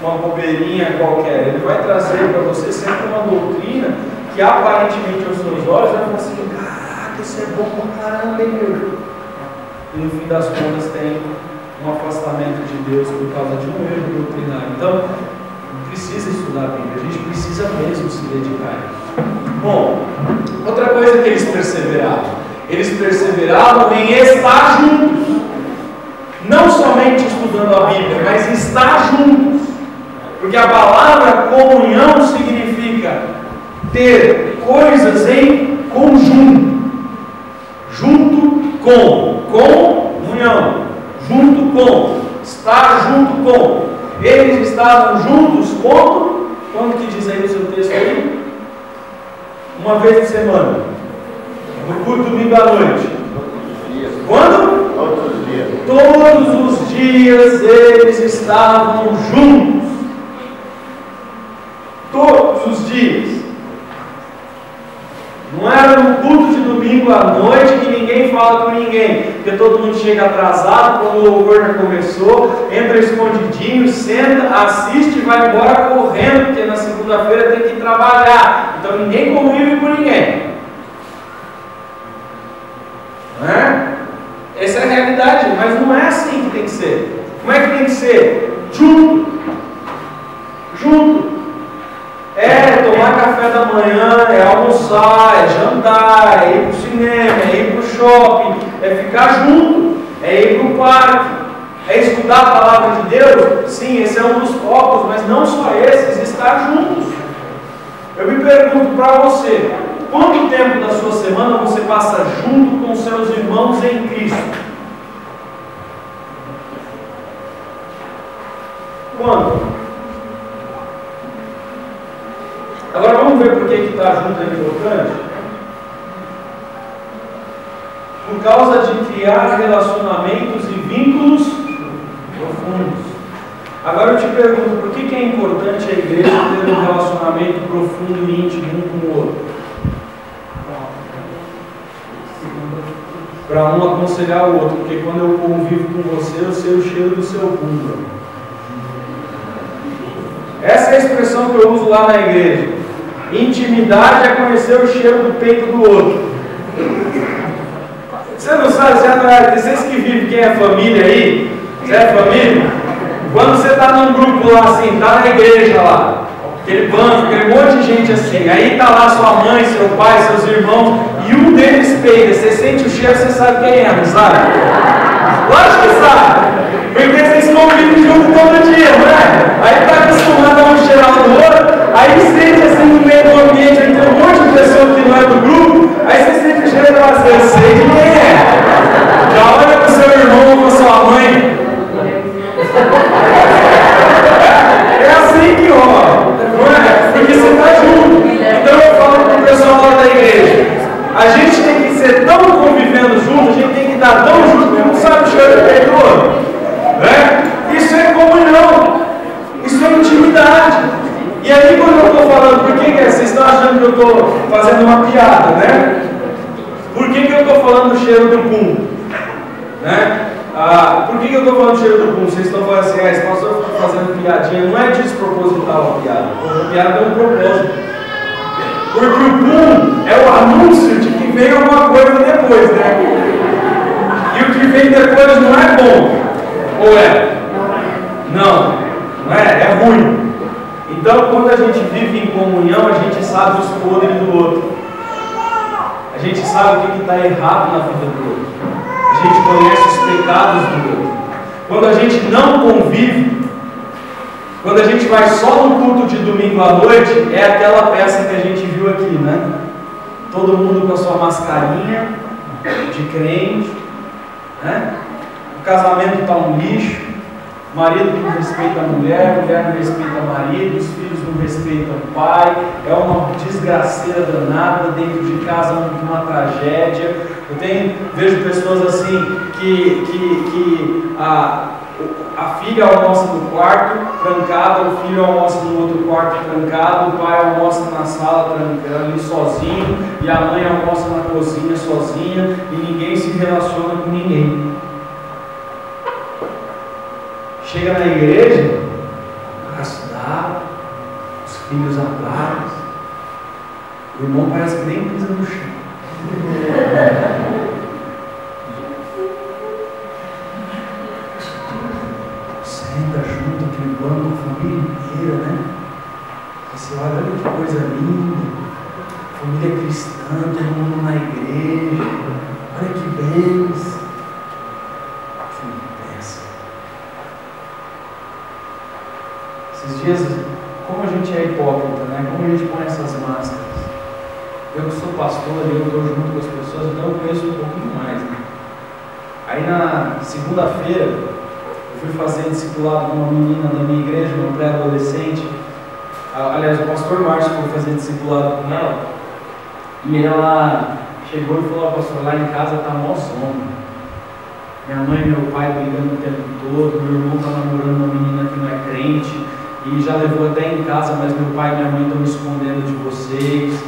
uma bobeirinha qualquer. Ele vai trazer para você sempre uma doutrina que aparentemente aos seus olhos vai falar assim, caraca, isso é bom pra caramba, hein, meu? E no fim das contas tem um afastamento de Deus por causa de um erro doutrinário. Então, precisa estudar a Bíblia, a gente precisa mesmo se dedicar a isso. Bom, outra coisa que eles perseveravam em estar juntos, não somente estudando a Bíblia, mas estar juntos, porque a palavra comunhão significa ter coisas em conjunto, junto com, comunhão, junto com, estar junto com. Eles estavam juntos quando que diz aí no seu texto aí? Uma vez por semana, no culto domingo à noite. Quando? Todos os dias. Todos os dias eles estavam juntos. Todos os dias. Não era no culto de domingo à noite que ninguém fala com ninguém, porque todo mundo chega atrasado quando o louvor já começou, entra escondidinho, senta, assiste e vai embora correndo, porque na segunda-feira tem que trabalhar. Então ninguém convive com ninguém. Não é? Essa é a realidade, mas não é assim que tem que ser. Como é que tem que ser? Junto. Junto. É tomar café da manhã, é almoçar, é jantar, é ir para o cinema, é ir para o shopping, é ficar junto, é ir para o parque, é estudar a palavra de Deus. Sim, esse é um dos focos, mas não só esses, estar juntos. Eu me pergunto para você, quanto tempo da sua semana você passa junto com seus irmãos em Cristo? Quanto? Agora vamos ver por que estar junto é importante. Por causa de criar relacionamentos e vínculos profundos. Agora eu te pergunto, por que é importante a igreja ter um relacionamento profundo e íntimo um com o outro? Para um aconselhar o outro, porque quando eu convivo com você, eu sei o cheiro do seu bunda. Essa é a expressão que eu uso lá na igreja. Intimidade é conhecer o cheiro do peito do outro. Você não sabe, vocês que vivem, quem é família aí, você é família? Quando você está num grupo lá assim, está na igreja lá, aquele banco, aquele monte de gente assim, aí está lá sua mãe, seu pai, seus irmãos, e um deles peida, você sente o cheiro, você sabe quem é, não sabe? Lógico que sabe, porque vocês convivem junto todo dia, não é? Aí está acostumado a um cheirar do outro, aí sente assim no meio do ambiente, aí tem um monte de pessoa que não é do grupo, aí você sente o cheiro e fala assim, eu sei de quem é. Já olha para o seu irmão ou para sua mãe. É assim que rola, não é? Porque você está junto. Então eu falo para o pessoal lá da igreja, a gente tem que ser tão convivendo junto, a gente tem que estar tão junto que um sabe o cheiro do peito do outro, né? Isso é comunhão, isso é intimidade. E aí quando eu estou falando, por que vocês estão achando que eu estou fazendo uma piada, né? Por que eu estou falando do cheiro do pum? Né? Por que eu estou falando do cheiro do pum? Vocês estão falando assim, esse pastor está fazendo piadinha. Não é desproposital a piada. A piada tem um propósito. Porque o pum é o anúncio de que vem alguma coisa depois, né? E o que vem depois não é bom. Ou é? Não. Não é? É ruim. Então, quando a gente vive em comunhão, a gente sabe os podres do outro. A A gente sabe o que está errado na vida do outro. A gente conhece os pecados do outro. Quando a gente não convive, quando a gente vai só no culto de domingo à noite, é aquela peça que a gente viu aqui, né? Todo mundo com a sua mascarinha de crente, né? O casamento está um lixo, o marido não respeita a mulher, mulher não respeita o marido, os filhos não respeitam o pai, é uma desgraceira danada, dentro de casa uma tragédia. Vejo pessoas assim que a filha almoça no quarto trancada, o filho almoça no outro quarto trancado, o pai almoça na sala ali sozinho, e a mãe almoça na cozinha sozinha, e ninguém se relaciona com ninguém. Chega na igreja, o braço dado, os filhos amados, o irmão parece que nem pisa no chão. Senta junto, aquele bando, a família inteira, né? Você olha que coisa linda, família cristã, todo mundo na igreja, olha que bens. Esses dias, como a gente é hipócrita, né? Como a gente põe essas máscaras. Eu que sou pastor, eu estou junto com as pessoas, então eu conheço um pouquinho mais, né? Aí na segunda-feira, eu fui fazer discipulado com uma menina da minha igreja, uma pré-adolescente. Aliás, o pastor Márcio foi fazer discipulado com ela. E ela chegou e falou: pastor, lá em casa está mó sombra. Minha mãe e meu pai brigando o tempo todo, meu irmão está namorando uma menina que não é crente, e já levou até em casa, mas meu pai e minha mãe estão me escondendo de vocês,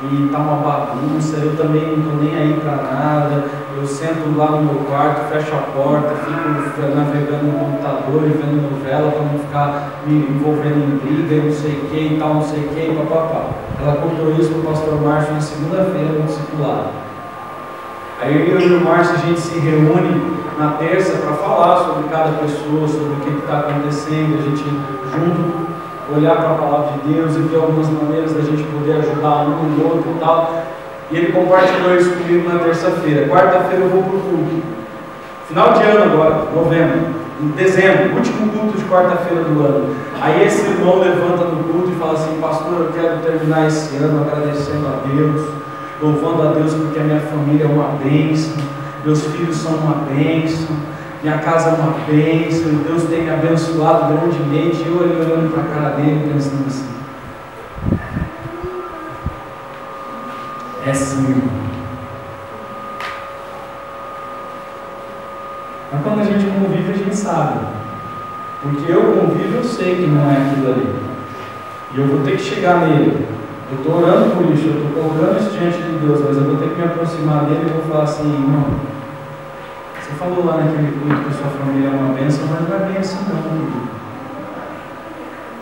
e está uma bagunça, eu também não estou nem aí para nada, eu sento lá no meu quarto, fecho a porta, fico navegando no computador e vendo novela para não ficar me envolvendo em briga e não sei o que e tal, não sei o que, papapá. Ela contou isso para o pastor Márcio na segunda-feira no discipulado. Aí eu e o Márcio, a gente se reúne na terça para falar sobre cada pessoa, sobre o que está acontecendo, a gente junto olhar para a palavra de Deus e ver algumas maneiras da gente poder ajudar um e outro e tal. E ele compartilhou isso comigo na terça-feira. Quarta-feira eu vou para o culto. Final de ano agora, novembro, em dezembro, último culto de quarta-feira do ano. Aí esse irmão levanta no culto e fala assim: pastor, eu quero terminar esse ano agradecendo a Deus, louvando a Deus porque a minha família é uma bênção, meus filhos são uma bênção, minha casa é uma bênção, e Deus tem me abençoado grandemente. Eu olhando para a cara dele pensando assim: é sim, irmão. Mas quando a gente convive, a gente sabe. Porque eu convivo, eu sei que não é aquilo ali. E eu vou ter que chegar nele. Eu estou orando por isso, eu estou colocando isso diante de Deus, mas eu vou ter que me aproximar dele e vou falar assim: irmão, você falou lá naquele culto que a sua família é uma bênção, mas não é bem assim não, querido.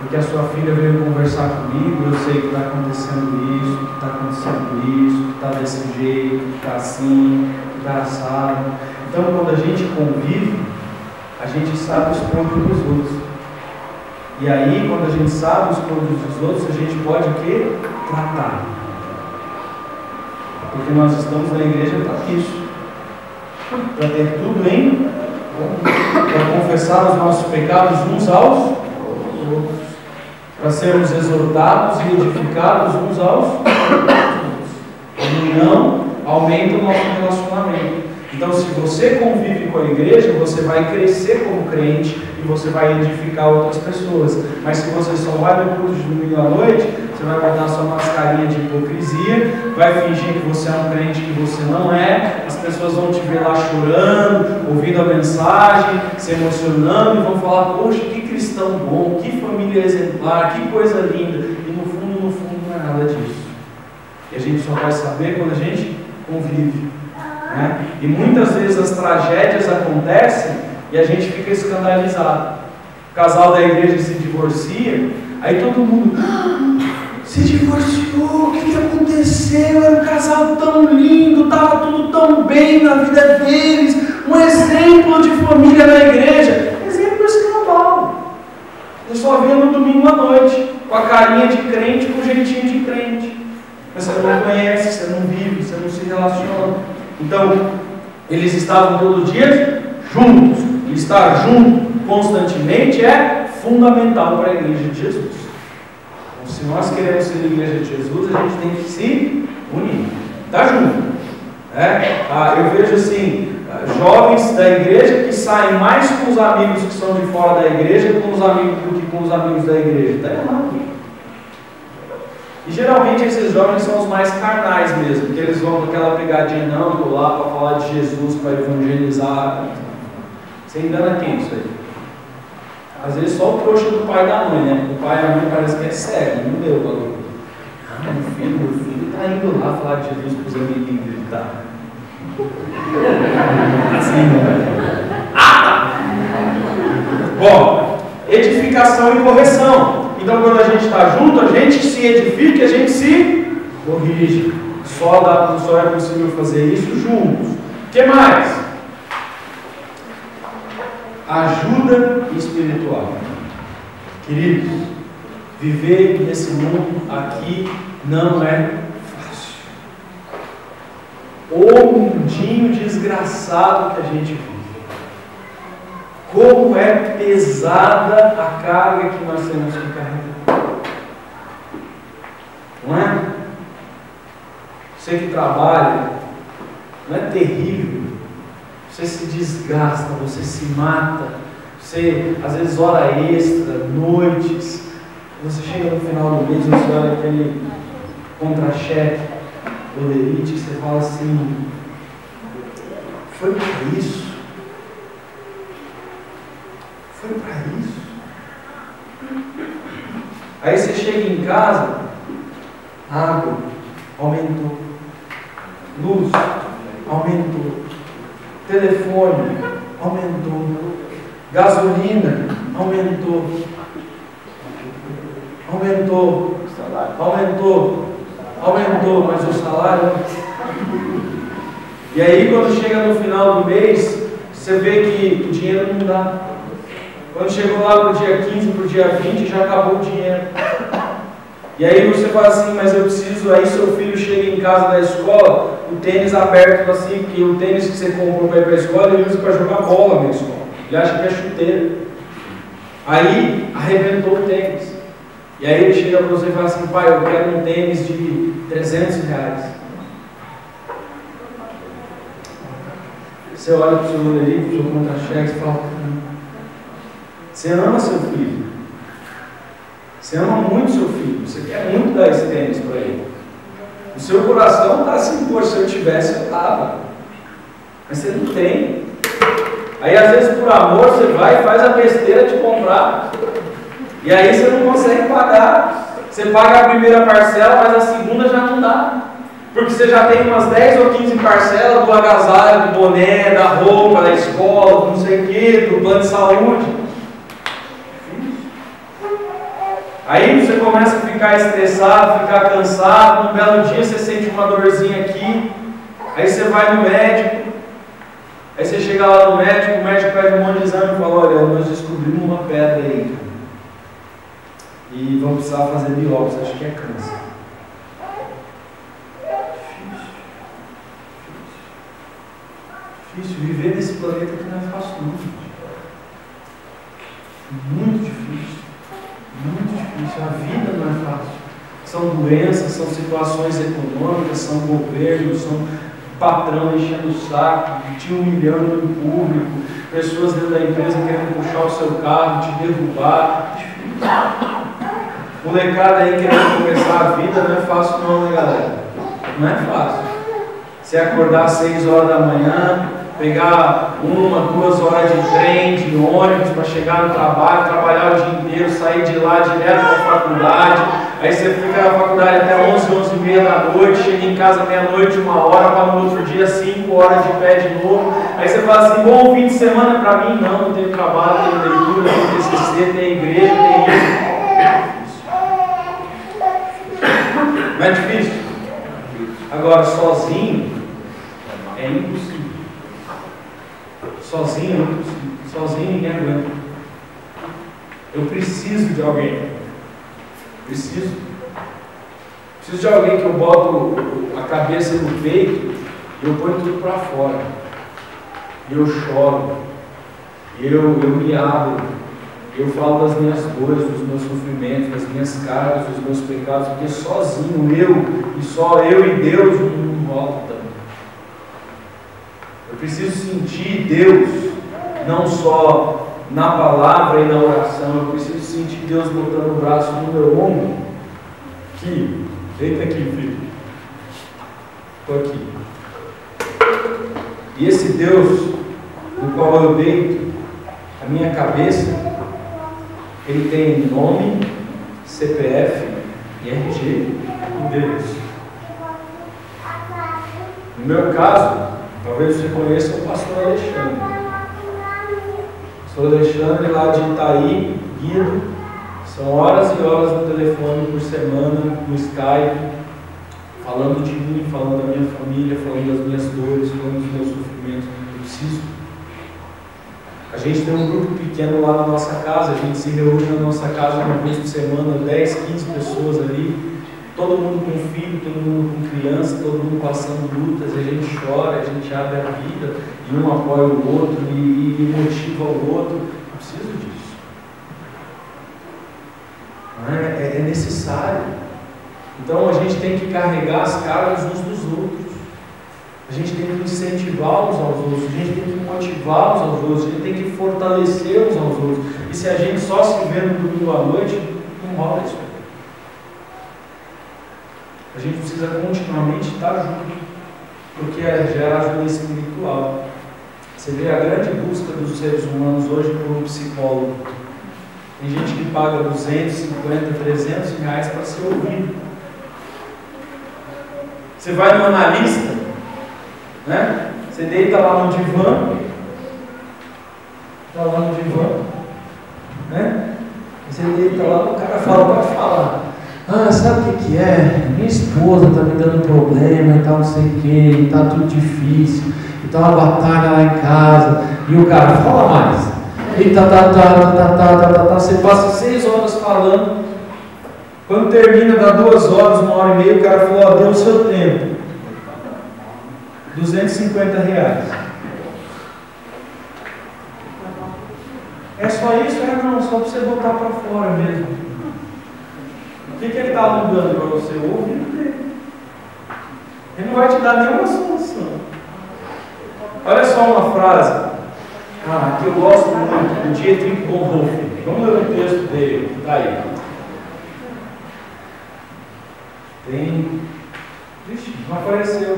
Porque a sua filha veio conversar comigo, eu sei que está acontecendo isso, que está acontecendo isso, que está desse jeito, que está assim, que está assado. Então, quando a gente convive, a gente sabe os pontos dos outros. E aí, quando a gente sabe os pontos dos outros, a gente pode o quê? Tratar. Porque nós estamos na igreja para isso. Para ter tudo em, para confessar os nossos pecados uns aos outros, para sermos exortados e edificados uns aos outros. E não aumenta o nosso relacionamento. Então, se você convive com a igreja, você vai crescer como crente e você vai edificar outras pessoas. Mas se você só vai no culto de domingo à noite, você vai botar sua mascarinha de hipocrisia, vai fingir que você é um crente que você não é, as pessoas vão te ver lá chorando, ouvindo a mensagem, se emocionando e vão falar: poxa, que cristão bom, que família exemplar, que coisa linda. E no fundo não é nada disso. E a gente só vai saber quando a gente convive. Né? E muitas vezes as tragédias acontecem e a gente fica escandalizado. O casal da igreja se divorcia, aí todo mundo: se divorciou, o que aconteceu? Era um casal tão lindo, estava tudo tão bem na vida deles, um exemplo de família na igreja. Exemplo escambau. Você só vê no domingo à noite, com a carinha de crente, com o jeitinho de crente. Mas você não conhece, você não vive, você não se relaciona. Então, eles estavam todo dia juntos. E estar junto constantemente é fundamental para a igreja de Jesus. Então, se nós queremos ser a igreja de Jesus, a gente tem que se unir. Está junto. Eu vejo assim, jovens da igreja que saem mais com os amigos que são de fora da igreja do que com os amigos da igreja. Está errado. E geralmente esses jovens são os mais carnais mesmo, porque eles vão com aquela pegadinha, não, estou lá para falar de Jesus, para evangelizar. Você engana quem isso aí? Às vezes só o trouxa do pai e da mãe, né? O pai e a mãe parece que é cego, não deu valor. Meu filho está indo lá falar de Jesus para os amiguinhos dele, tá? Assim, né? Bom, edificação e correção. Então, quando a gente está junto, a gente se edifica, a gente se corrige. Só é possível fazer isso juntos. O que mais? Ajuda espiritual. Queridos, viver nesse mundo aqui não é fácil. O mundinho desgraçado que a gente vive. Como é pesada a carga que nós temos que carregar. Não é? Você que trabalha, não é terrível? Você se desgasta, você se mata, você às vezes hora extra, noites. Você chega no final do mês, você olha aquele contra-cheque do Elite, você fala assim: foi para isso? Foi para isso? Aí você chega em casa, água aumentou, luz aumentou, telefone aumentou, gasolina aumentou, mas o salário. E aí quando chega no final do mês, você vê que o dinheiro não dá. Quando chegou lá para o dia 15, para o dia 20, já acabou o dinheiro. E aí você fala assim, mas eu preciso, aí seu filho chega em casa da escola, o tênis aberto assim, porque o tênis que você comprou para ir para a escola, ele usa para jogar bola na escola. Ele acha que é chuteira. Aí arrebentou o tênis. E aí ele chega para você e fala assim, pai, eu quero um tênis de R$300. Você olha para o seu ali, para o seu contra-cheque e fala, você ama seu filho. Você ama muito seu filho. Você quer muito dar esse tênis para ele. O seu coração está assim, pô, se eu tivesse, eu dava. Mas você não tem. Aí às vezes por amor você vai e faz a besteira de comprar. E aí você não consegue pagar. Você paga a primeira parcela, mas a segunda já não dá. Porque você já tem umas 10 ou 15 parcelas do agasalho, do boné, da roupa, da escola, do não sei o que, do plano de saúde. Aí você começa a ficar estressado, ficar cansado, um belo dia você sente uma dorzinha aqui, aí você vai no médico, aí você chega lá no médico, o médico pede um monte de exame e fala, olha, nós descobrimos uma pedra aí, e vamos precisar fazer biópsia, acho que é câncer. Difícil. Viver nesse planeta que não é fácil não, gente. Muito difícil. Muito difícil, a vida não é fácil. São doenças, são situações econômicas, são governos, são patrão enchendo o saco, te humilhando no público, pessoas dentro da empresa querendo puxar o seu carro, te derrubar. Molecada aí querendo começar a vida, não é fácil não, né, galera? Não é fácil. Você acordar às 6 horas da manhã, pegar 1, 2 horas de trem, de ônibus para chegar no trabalho, trabalhar o dia inteiro, sair de lá direto para a faculdade, aí você fica na faculdade até 11, 11h30 da noite, chega em casa meia-noite, 1 hora, para no outro dia 5 horas de pé de novo, aí você fala assim, bom fim de semana para mim? Não tem trabalho, tem leitura, tem TCC, tem igreja, tem isso. Não é difícil? Agora, sozinho é impossível. Sozinho é impossível. Sozinho ninguém aguenta. Eu preciso de alguém. Preciso de alguém que eu boto a cabeça no peito eu ponho tudo para fora, e eu choro, eu me abro, eu falo das minhas dores, dos meus sofrimentos, das minhas cargas, dos meus pecados, porque sozinho só eu e Deus não rola tanto. Eu preciso sentir Deus, não só na palavra e na oração, eu preciso sentir Deus botando o braço no meu ombro. Aqui, deita aqui, filho. Estou aqui. E esse Deus, no qual eu deito a minha cabeça, ele tem nome, CPF e RG e endereço. No meu caso, talvez você conheça o pastor Alexandre. O pastor Alexandre, lá de Itaí, Guido, são horas e horas no telefone por semana, no Skype, falando de mim, falando da minha família, falando das minhas dores, falando dos meus sofrimentos. Eu preciso. A gente tem um grupo pequeno lá na nossa casa, a gente se reúne na nossa casa uma vez por semana, 10, 15 pessoas ali, todo mundo com filho, todo mundo com criança, todo mundo passando lutas, a gente chora, a gente abre a vida, e um apoia o outro, e motiva o outro. Eu preciso disso. É necessário. Então a gente tem que carregar as cargas uns dos outros. A gente tem que incentivar uns aos outros, a gente tem que motivar uns aos outros, a gente tem que fortalecer uns aos outros. E se a gente só se vê no domingo à noite, não rola isso. A gente precisa continuamente estar junto, porque gera ajuda espiritual. Você vê a grande busca dos seres humanos hoje por um psicólogo. Tem gente que paga 250, 300 reais para ser ouvido. Você vai no analista, né? Você deita lá no divã, né? Você deita lá, o cara fala, pode falar. Ah, sabe o que é? Minha esposa está me dando problema e tal, não sei o que, e está tudo difícil, e está uma batalha lá em casa, e o cara fala mais. E você passa 6 horas falando, quando termina, dá 2 horas, 1h30, o cara falou, ó, deu o seu tempo. 250 reais. É só isso? Não, só para você botar para fora mesmo. O que ele está alugando para você? O ouvido dele. Ele não vai te dar nenhuma solução. Olha só uma frase que eu gosto muito, do Dietrich Bonhoeffer. Vamos ler o texto dele, que está aí. Vixe, não apareceu.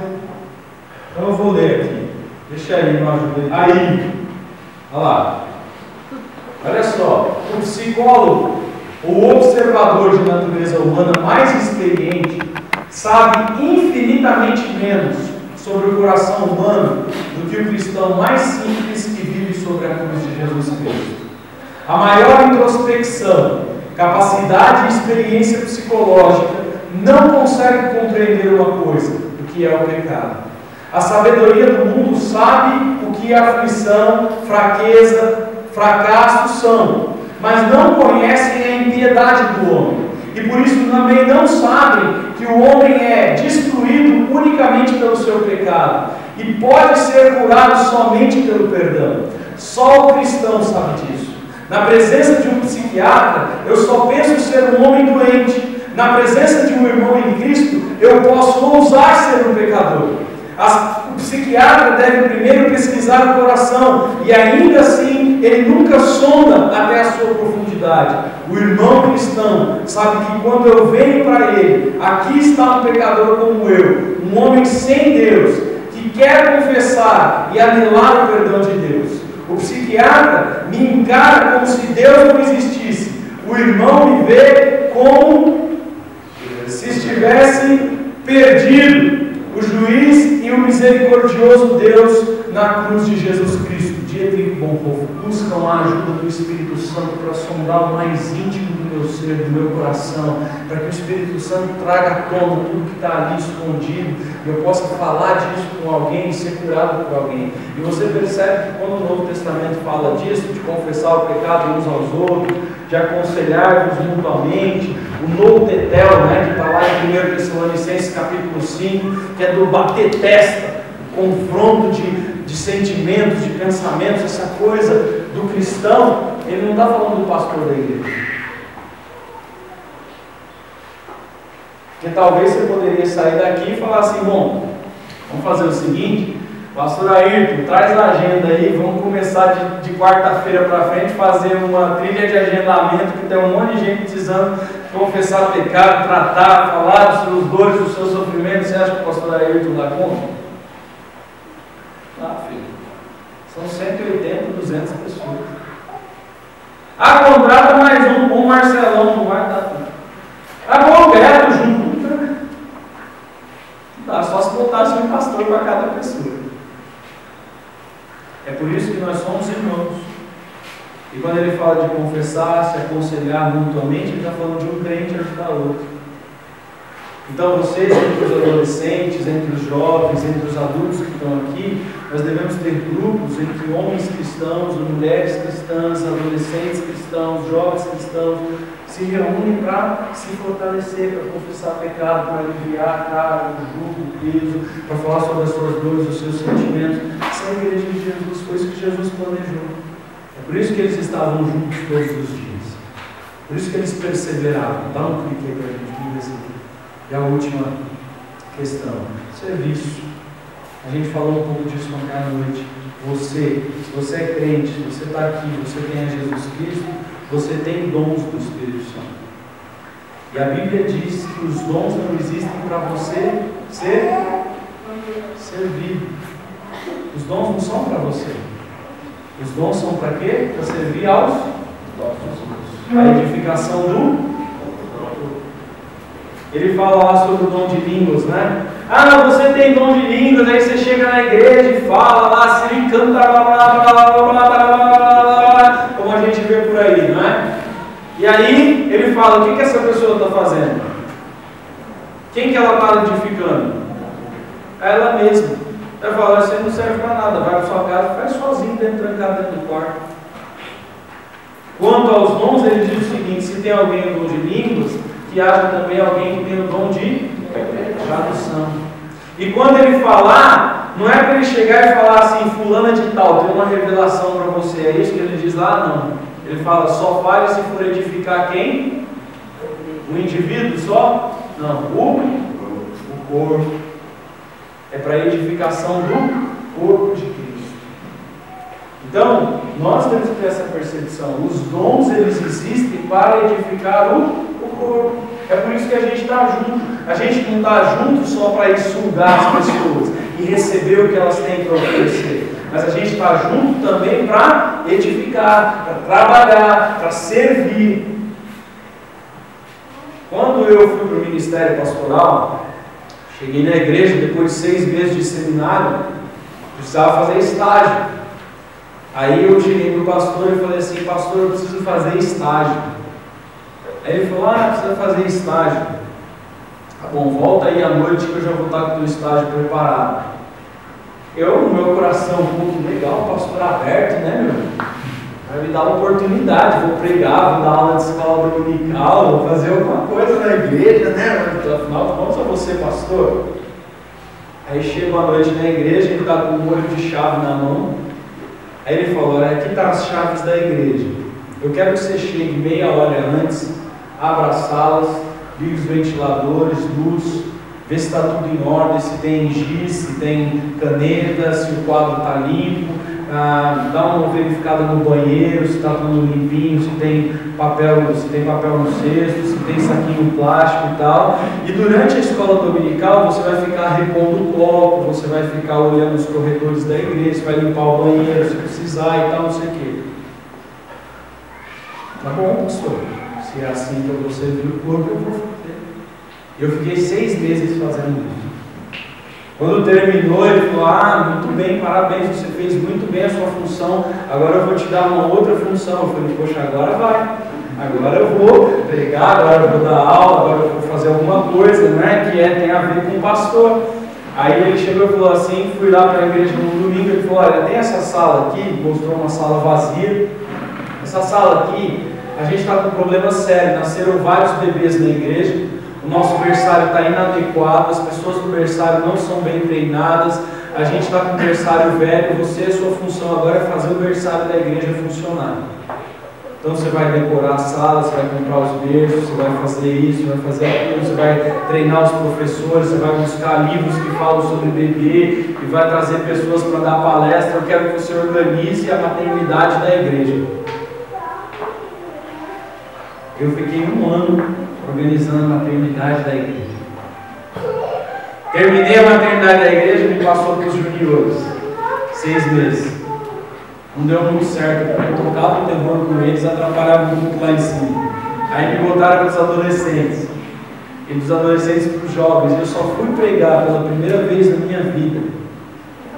Então eu vou ler aqui. Deixa aí, não ajuda. Aí, olha lá. Olha só, o psicólogo, o observador de natureza humana mais experiente, sabe infinitamente menos sobre o coração humano do que o cristão mais simples que vive sobre a cruz de Jesus Cristo. A maior introspecção, capacidade e experiência psicológica não consegue compreender uma coisa, o que é o pecado. A sabedoria do mundo sabe o que aflição, fraqueza, fracasso são, mas não conhecem a impiedade do homem. E por isso também não sabem que o homem é destruído unicamente pelo seu pecado e pode ser curado somente pelo perdão. Só o cristão sabe disso. Na presença de um psiquiatra, eu só penso ser um homem doente. Na presença de um irmão em Cristo, eu posso ousar ser um pecador. O psiquiatra deve primeiro pesquisar o coração e ainda assim ele nunca sonda até a sua profundidade. O irmão cristão sabe que quando eu venho para ele, aqui está um pecador como eu, um homem sem Deus, que quer confessar e anelar o perdão de Deus. O psiquiatra me encara como se Deus não existisse. O irmão me vê como se estivesse perdido. O juiz e o misericordioso Deus na cruz de Jesus Cristo. Dietrich Bonhoeffer buscam a ajuda do Espírito Santo para sondar o mais íntimo do meu ser, do meu coração, para que o Espírito Santo traga à tona tudo que está ali escondido e eu possa falar disso com alguém e ser curado por alguém. E você percebe que quando o Novo Testamento fala disso, de confessar o pecado uns aos outros, de aconselhar-vos mutuamente, o novo tetel, que está lá em 1 Tessalonicenses capítulo 5, que é do bater testa, confronto de sentimentos, de pensamentos, essa coisa do cristão, ele não está falando do pastor da igreja. Porque talvez você poderia sair daqui e falar assim, bom, vamos fazer o seguinte, pastor Ayrton, traz a agenda aí, vamos começar de quarta-feira para frente, fazer uma trilha de agendamento, que tem um monte de gente precisando confessar pecado, tratar, falar dos seus dores, dos seus sofrimentos. Você acha que o pastor Ayrton dá conta? Ah, filho, são 180, 200 pessoas. Ah, contrata mais um Marcelão, não vai dar tudo. Ah, bom, Beto junto. Dá só se botasse um pastor para cada pessoa. É por isso que nós somos irmãos. E quando ele fala de confessar, se aconselhar mutuamente, ele está falando de um crente ajudar outro. Então vocês, entre os adolescentes, entre os jovens, entre os adultos que estão aqui, nós devemos ter grupos entre homens cristãos, mulheres cristãs, adolescentes cristãos, jovens cristãos, se reúnem para se fortalecer, para confessar pecado, para aliviar a carga, o jugo, o peso, para falar sobre as suas dores, os seus sentimentos. Isso é a igreja de Jesus, foi isso que Jesus planejou. É por isso que eles estavam juntos todos os dias. Por isso que eles perseveravam. Dá um clique aí para a gente, vamos ver se aqui. E a última questão, serviço. A gente falou um pouco disso ontem à noite. Se você é crente, se você está aqui, você tem a Jesus Cristo, você tem dons do Espírito Santo. E a Bíblia diz que os dons não existem para você ser servido. Os dons não são para você. Os dons são para quê? Para servir aos outros. A edificação do. Ele fala lá sobre o dom de línguas, né? Ah, você tem dom de línguas, aí você chega na igreja e fala lá, se ele canta, como a gente vê por aí, não é? E aí ele fala, o que essa pessoa está fazendo? Quem que ela está edificando? Ela mesma. Ela fala, você não serve para nada, vai para sua casa e faz sozinho, trancado dentro do quarto. Quanto aos dons, ele diz o seguinte, se tem alguém com dom de línguas, que haja também alguém que tem o dom de tradução. E quando ele falar, não é para ele chegar e falar assim, fulana de tal, tem uma revelação para você, é isso que ele diz lá? Não. Ele fala, só fale se for edificar quem? O indivíduo só? Não, o corpo. É para a edificação do corpo de Cristo. Então, nós temos que ter essa percepção. Os dons, eles existem para edificar o corpo. É por isso que a gente está junto. A gente não está junto só para ir sugar as pessoas e receber o que elas têm para oferecer. Mas a gente está junto também para edificar, para trabalhar, para servir. Quando eu fui para o ministério pastoral, cheguei na igreja depois de 6 meses de seminário, precisava fazer estágio. Aí eu cheguei para o pastor e falei assim, pastor, eu preciso fazer estágio. Aí ele falou, precisa fazer estágio. Tá bom, volta aí à noite que eu já vou estar com o estágio preparado. Eu, no meu coração, legal, pastor aberto, né, meu? Vai me dar uma oportunidade, vou pregar, vou dar aula de escola dominical, vou fazer alguma coisa na igreja, né? Afinal de contas, é você, pastor. Aí chega uma noite na igreja, ele está com um molho de chave na mão. Aí ele falou, olha, aqui estão as chaves da igreja. Eu quero que você chegue meia hora antes, abra as salas, ligue os ventiladores, luz, vê se está tudo em ordem, se tem giz, se tem caneta, se o quadro está limpo, dá uma verificada no banheiro, se está tudo limpinho, se tem papel no cesto, se tem saquinho plástico e tal. E durante a escola dominical você vai ficar repondo o copo, você vai ficar olhando os corredores da igreja, você vai limpar o banheiro se precisar e tal, não sei o quê. Tá bom, pastor, se é assim para você vir o corpo, eu vou fazer. Eu fiquei 6 meses fazendo isso. Quando terminou, ele falou, muito bem, parabéns, você fez muito bem a sua função, agora eu vou te dar uma outra função. Eu falei, poxa, agora vai, agora eu vou pregar, agora eu vou dar aula, agora eu vou fazer alguma coisa, né, que tem a ver com o pastor. Aí ele chegou e falou assim, fui lá para a igreja no domingo, ele falou, olha, tem essa sala aqui, mostrou uma sala vazia, essa sala aqui, a gente está com um problema sério, nasceram vários bebês na igreja, o nosso berçário está inadequado, as pessoas do berçário não são bem treinadas, a gente está com o berçário velho, a sua função agora é fazer o berçário da igreja funcionar. Então você vai decorar a sala, você vai comprar os berços, você vai fazer isso, vai fazer aquilo, você vai treinar os professores, você vai buscar livros que falam sobre bebê e vai trazer pessoas para dar palestra. Eu quero que você organize a maternidade da igreja. Eu fiquei 1 ano organizando a maternidade da igreja. Terminei a maternidade da igreja e me passou para os juniores. 6 meses. Não deu muito certo, porque eu tocava o terror com eles, atrapalhava muito lá em cima. Aí me botaram para os adolescentes. E dos adolescentes para os jovens. E eu só fui pregar pela primeira vez na minha vida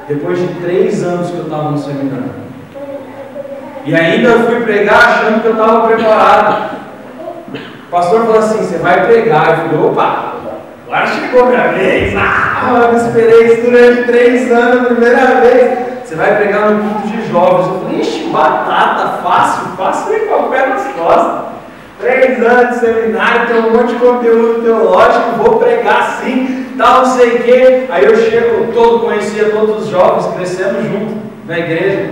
depois de 3 anos que eu estava no seminário. E ainda eu fui pregar achando que eu estava preparado. O pastor falou assim: você vai pregar. Eu falei: opa, agora chegou a minha vez. Eu esperei isso durante 3 anos, a primeira vez. Você vai pregar no culto de jovens. Eu falei: ixi, batata, fácil ir com o pé nas costas. 3 anos de seminário, tem um monte de conteúdo teológico, vou pregar sim, tal, não sei o quê. Aí eu chego, conhecia todos os jovens, crescemos juntos na igreja,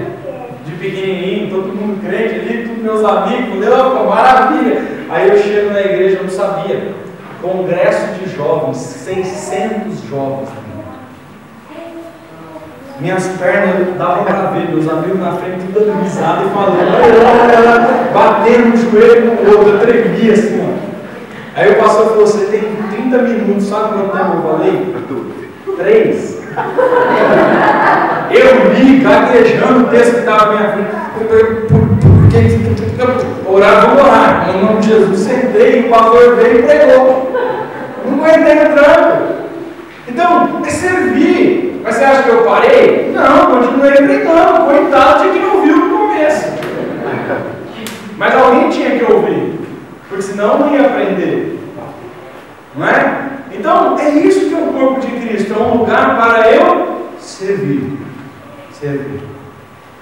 de pequenininho, todo mundo crente ali, todos meus amigos, maravilha. Aí eu chego na igreja, eu não sabia, congresso de jovens, 600 jovens. Minhas pernas davam para ver, meus amigos na frente, tudo dando risada e falando, batendo no joelho no outro, eu tremia assim, ó. Aí o pastor falou: você tem 30 minutos, sabe quanto tempo eu falei? 3. Eu li, gaguejando o texto que estava à minha frente. Orar, vou orar. No nome de Jesus, sentei, o pastor veio e pregou. Não aguentei o tranco. Então, é servir. Mas você acha que eu parei? Não, continuei pregando. Coitado de quem não ouviu no começo. Mas alguém tinha que ouvir, porque senão não ia aprender. Não é? Então, é isso que é o corpo de Cristo. É um lugar para eu servir. Servir.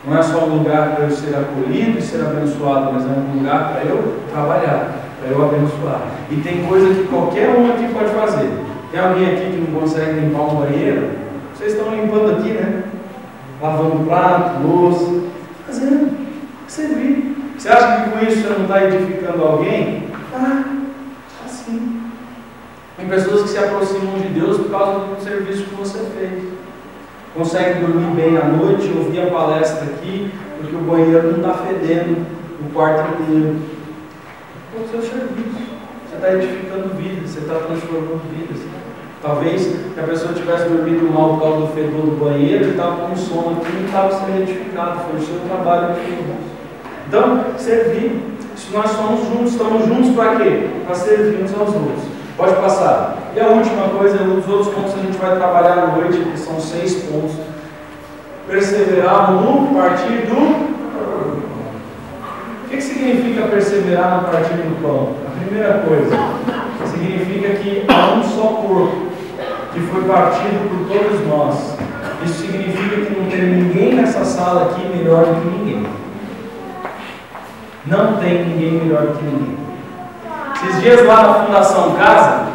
Não é só um lugar para eu ser acolhido e ser abençoado, mas é um lugar para eu trabalhar, para eu abençoar. E tem coisa que qualquer um aqui pode fazer. Tem alguém aqui que não consegue limpar um banheiro? Vocês estão limpando aqui, né? Lavando prato, louça, fazendo, servir. Você acha que com isso você não está edificando alguém? Assim. Tem pessoas que se aproximam de Deus por causa do serviço que você fez. Consegue dormir bem à noite, ouvir a palestra aqui, porque o banheiro não está fedendo o quarto inteiro. É o seu serviço. Você está edificando vidas, você está transformando vidas. Talvez se a pessoa tivesse dormido mal por causa do fedor do banheiro, ele estava com sono aqui e não estava sendo edificado. Foi o seu trabalho aqui. Então, servir. Se nós somos juntos, estamos juntos para quê? Para servir uns aos outros. Pode passar. E a última coisa, os outros pontos a gente vai trabalhar à noite, que são 6 pontos. Perseverar no partir do... O que significa perseverar no partir do pão? A primeira coisa, significa que há um só corpo, que foi partido por todos nós. Isso significa que não tem ninguém nessa sala aqui melhor do que ninguém. Não tem ninguém melhor do que ninguém. Esses dias lá na Fundação Casa,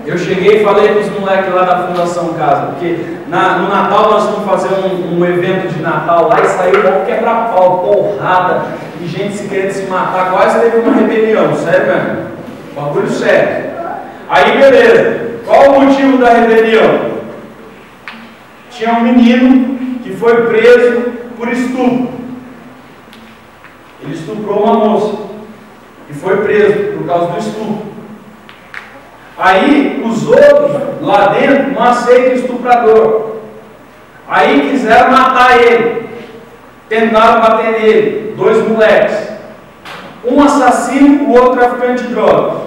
eu cheguei e falei para os moleques lá da Fundação Casa, porque no Natal nós vamos fazer um evento de Natal lá e saiu um quebra-pau, porrada, e gente se querendo se matar, quase teve uma rebelião, sério mesmo, bagulho sério. Aí beleza, qual o motivo da rebelião? Tinha um menino que foi preso por estupro. Ele estuprou uma moça e foi preso por causa do estupro. Aí os outros lá dentro não aceitam o estuprador. Aí quiseram matar ele. Tentaram bater nele. 2 moleques. Um assassino, o outro traficante de drogas.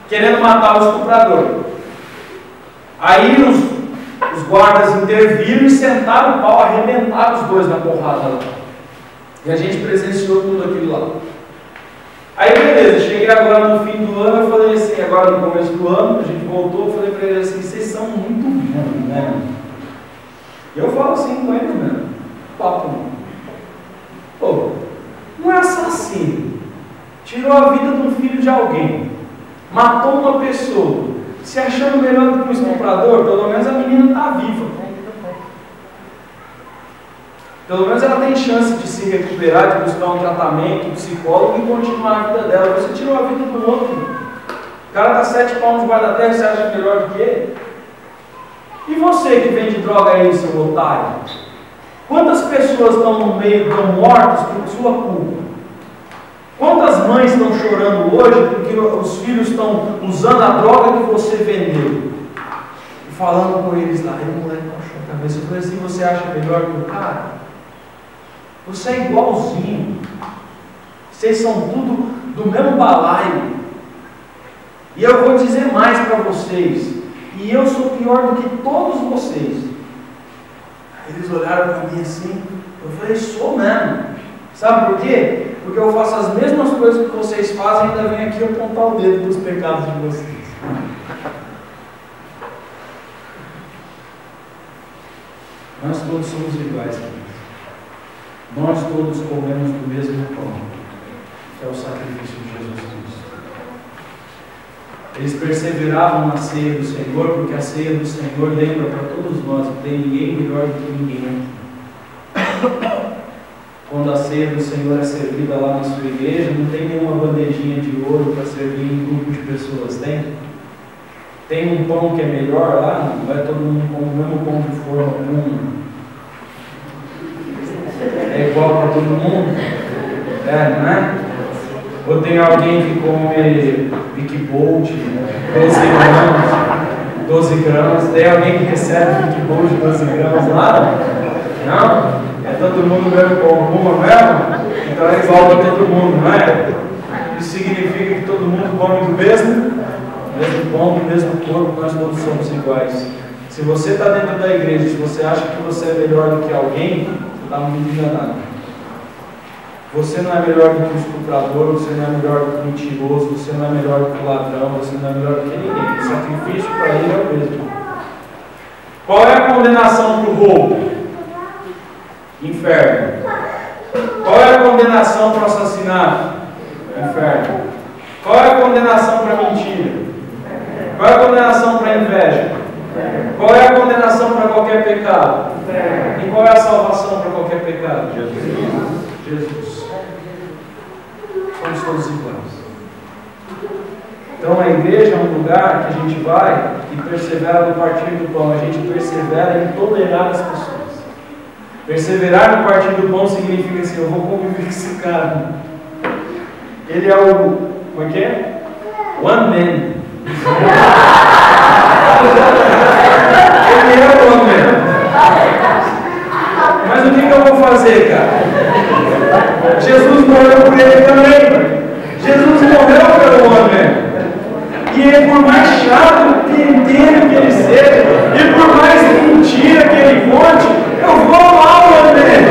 Querendo matar o estuprador. Aí os guardas interviram e sentaram o pau, arrebentaram os 2 na porrada lá. E a gente presenciou tudo aquilo lá. Aí beleza, cheguei agora no fim do ano, eu falei assim, agora no começo do ano, a gente voltou, eu falei para ele assim, vocês são muito bons, né? E eu falo assim com ele mesmo, papo não. Pô, não é assassino, tirou a vida de um filho de alguém, matou uma pessoa, se achando melhor do que um estuprador, pelo menos a menina está viva. Pelo menos ela tem chance de se recuperar, de buscar um tratamento, um psicólogo e continuar a vida dela. Você tirou a vida do outro. O cara dá 7 palmos debaixo da terra e você acha melhor do que ele? E você que vende droga aí, seu otário? Quantas pessoas estão no meio, estão mortas por sua culpa? Quantas mães estão chorando hoje porque os filhos estão usando a droga que você vendeu? E falando com eles lá, e o moleque baixou a cabeça. Eu falei assim, você acha melhor que o cara? Você é igualzinho. Vocês são tudo do mesmo balaio. E eu vou dizer mais para vocês. E eu sou pior do que todos vocês. Aí eles olharam para mim assim. Eu falei, sou mesmo. Sabe por quê? Porque eu faço as mesmas coisas que vocês fazem e ainda venho aqui apontar o dedo dos pecados de vocês. Nós todos somos iguais, queridos. Nós todos comemos do mesmo pão, que é o sacrifício de Jesus Cristo. Eles perseveravam na ceia do Senhor, porque a ceia do Senhor lembra para todos nós que tem ninguém melhor do que ninguém aqui. Quando a ceia do Senhor é servida lá na sua igreja, não tem nenhuma bandejinha de ouro para servir em grupo de pessoas, tem? Tem um pão que é melhor lá, não vai todo mundo comer o mesmo pão de forma é igual para todo mundo? É, não é? Ou tem alguém que come Big Bolt, 12 gramas, tem alguém que recebe Big Bolt 12 gramas lá? Não? É todo mundo mesmo com alguma mesmo? Então é igual para todo mundo, não é? Isso significa que todo mundo come do mesmo pão, do mesmo corpo, nós todos somos iguais. Se você está dentro da igreja, se você acha que você é melhor do que alguém, você está muito enganado. Você não é melhor do que o estuprador, você não é melhor do que o mentiroso, você não é melhor do que o ladrão, você não é melhor do que ninguém. O sacrifício para ele é o mesmo. Qual é a condenação para o roubo? Inferno. Qual é a condenação para o assassinato? Inferno. Qual é a condenação para a mentira? Qual é a condenação para a inveja? Qual é a condenação para qualquer pecado? E qual é a salvação para qualquer pecado? Jesus. Somos todos iguais. Então a igreja é um lugar que a gente vai e persevera no partir do pão. A gente persevera em tolerar as pessoas. Perseverar no partir do pão significa assim, eu vou conviver com esse cara. Ele é o... Como é que é? One man. Ele é o one man. Mas o que eu vou fazer, cara? Jesus morreu por ele também. Jesus morreu pelo one man. E ele, por mais chato, penteiro que ele seja, e por mais mentira que ele conte, eu vou amar o one man.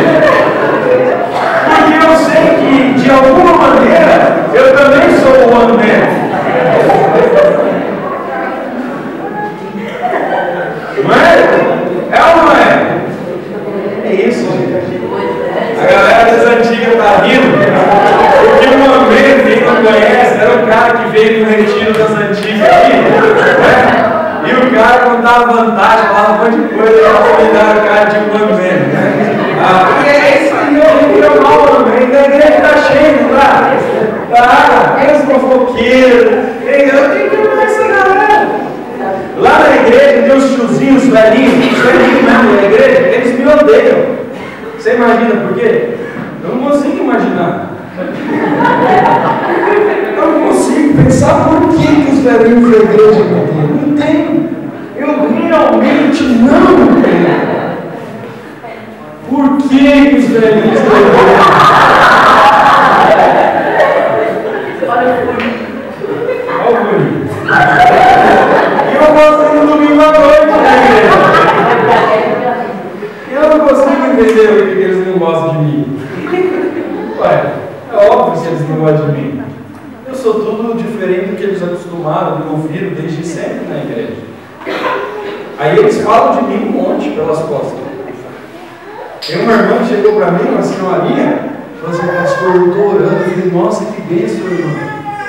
Porque eu sei que, de alguma maneira, eu também sou o one man. Não é? É ou não é? É isso, gente. A galera das antigas está rindo, porque o one man, quem não conhece, era um cara que veio no retiro das antigas aqui, né? E o cara contava vantagem, falava um monte de coisa, e ela foi dar o cara de one man, né? Porque é isso aí, eu queria mal o one man, a igreja está cheia, tá? Tá, aqueles fofoqueiros, eu tenho que amar essa galera. Lá na igreja tem os tiozinhos velhinhos, os velhinhos mesmo da igreja, eles me odeiam. Você imagina por quê? Eu não consigo imaginar. Eu não consigo pensar por que os velhinhos da igreja me odeiam. Não tenho. Eu realmente não tenho. Por que os velhinhos da igreja? Olha o guri. E eu gosto de domingo à noite na igreja. E eu não consigo entender por que eles não gostam de mim. Ué, é óbvio que eles não gostam de mim. Eu sou tudo diferente do que eles acostumaram, me ouviram desde sempre na igreja. Aí eles falam de mim um monte pelas costas. Tem uma irmã que chegou para mim, uma senhorinha, falou assim, pastor, eu estou orando. Eu falei, nossa, que bênção, irmão.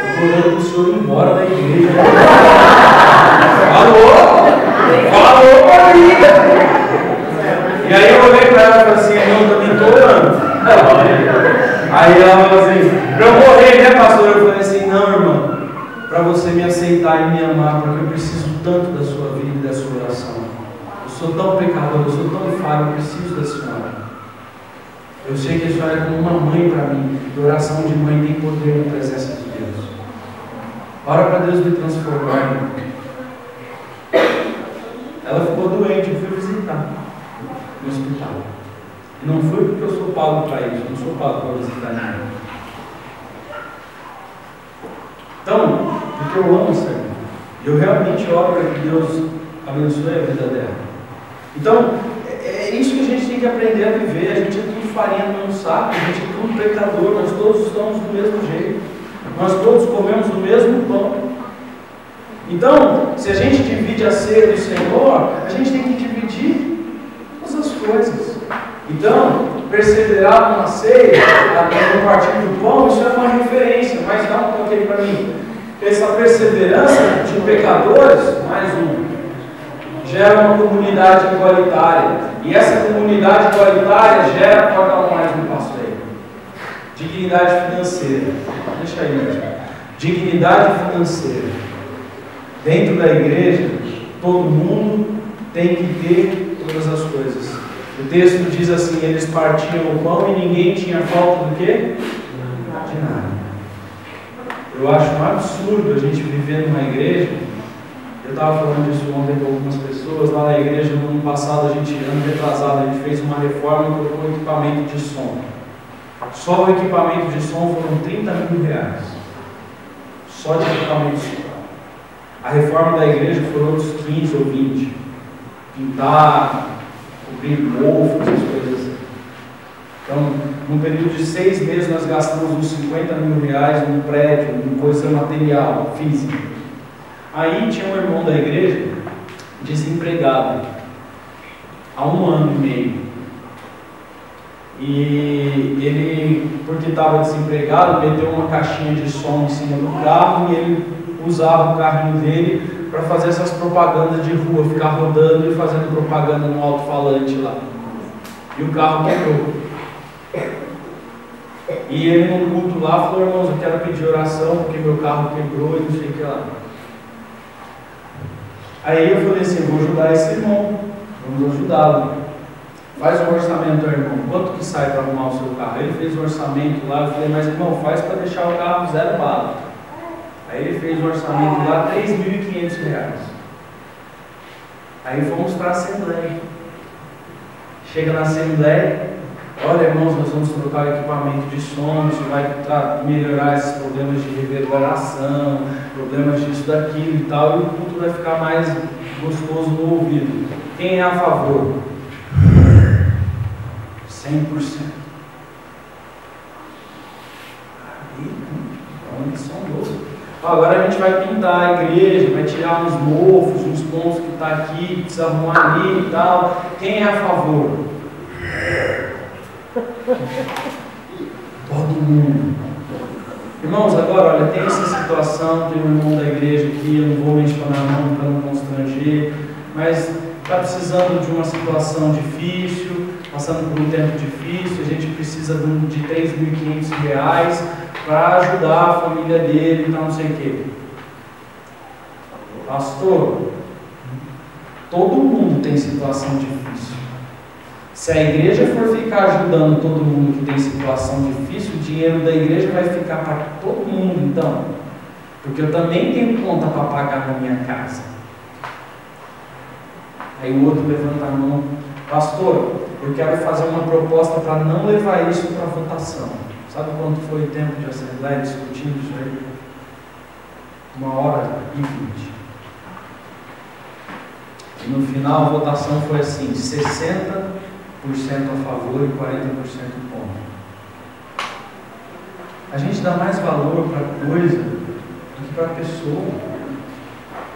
Eu estou orando para o senhor ir embora da igreja. Falou para mim. E aí eu olhei para ela e falei assim, irmão, eu também estou orando. Aí ela falou assim, para eu morrer, né, pastor? Eu falei assim, não, irmão, para você me aceitar e me amar, porque eu preciso tanto da sua vida e da sua oração. Eu sou tão pecador, eu sou tão falho, eu preciso da senhora. Eu sei que a senhora é como uma mãe para mim, e oração de mãe tem poder na presença de Deus. Ora para Deus me transformar, irmão. Ela ficou doente, eu fui visitar no hospital. E não fui porque eu sou pago para isso, não sou pago para visitar ninguém. Então, porque eu amo essa irmã. Eu realmente oro para que Deus abençoe a vida dela. Então, é isso que a gente tem que aprender a viver. A gente é tudo farinha no saco, a gente é tudo pecador, nós todos estamos do mesmo jeito. Nós todos comemos o mesmo pão. Então, se a gente divide a ceia do Senhor, a gente tem que dividir todas as coisas. Então, perseverar numa ceia, no partir do pão, isso é uma referência, mas dá um pouquinho aí para mim. Essa perseverança de pecadores, mais um, gera uma comunidade igualitária. E essa comunidade igualitária gera, pode dar um mais no passo aí, dignidade financeira. Deixa aí mesmo. Dignidade financeira. Dentro da igreja, todo mundo tem que ter todas as coisas. O texto diz assim, eles partiam o pão e ninguém tinha falta do quê? De nada. Eu acho um absurdo a gente viver numa igreja. Eu estava falando disso ontem com algumas pessoas. Lá na igreja, no ano passado, ano retrasado, a gente fez uma reforma e colocou equipamento de som. Só o equipamento de som foram R$30 mil. Só de equipamento de som. A reforma da igreja foram outros 15 ou 20. Pintar, cobrir mofos, essas coisas assim. Então, num período de 6 meses, nós gastamos uns R$50 mil num prédio, em coisa material, física. Aí tinha um irmão da igreja, desempregado, há 1 ano e meio. E ele, porque estava desempregado, meteu uma caixinha de som em cima do carro e ele usava o carrinho dele para fazer essas propagandas de rua, ficar rodando e fazendo propaganda no alto-falante lá. E o carro quebrou. E ele no culto lá falou, irmãos, eu quero pedir oração porque meu carro quebrou e não sei o que lá. Aí eu falei assim, vou ajudar esse irmão, vamos ajudá-lo. Faz um orçamento, irmão, quanto que sai para arrumar o seu carro? Ele fez um orçamento lá, eu falei, mas irmão, faz para deixar o carro 0 bala. Aí ele fez um orçamento lá, R$3.500. Aí fomos para a Assembleia. Chega na Assembleia, olha irmãos, nós vamos trocar o equipamento de som, isso vai melhorar esses problemas de reverberação, problemas disso, daquilo e tal, e o culto vai ficar mais gostoso no ouvido. Quem é a favor? 100%. Onde são loucos? Agora a gente vai pintar a igreja, vai tirar uns mofos, uns pontos que está aqui, precisa arrumar ali e tal. Quem é a favor? Todo mundo. Irmãos, agora, olha, tem essa situação, tem um irmão da igreja aqui, eu não vou mencionar não para não constranger, mas está precisando de uma situação difícil, passando por um tempo difícil, a gente precisa de R$3.500 para ajudar a família dele, então não sei o quê. Pastor, todo mundo tem situação difícil. Se a igreja for ficar ajudando todo mundo que tem situação difícil, o dinheiro da igreja vai ficar para todo mundo, então. Porque eu também tenho conta para pagar na minha casa. Aí o outro levanta a mão, pastor, eu quero fazer uma proposta para não levar isso para votação. Sabe quanto foi o tempo de assembleia discutindo isso aí? 1h20. E no final a votação foi assim, 60% a favor e 40% contra. A gente dá mais valor para a coisa do que para a pessoa.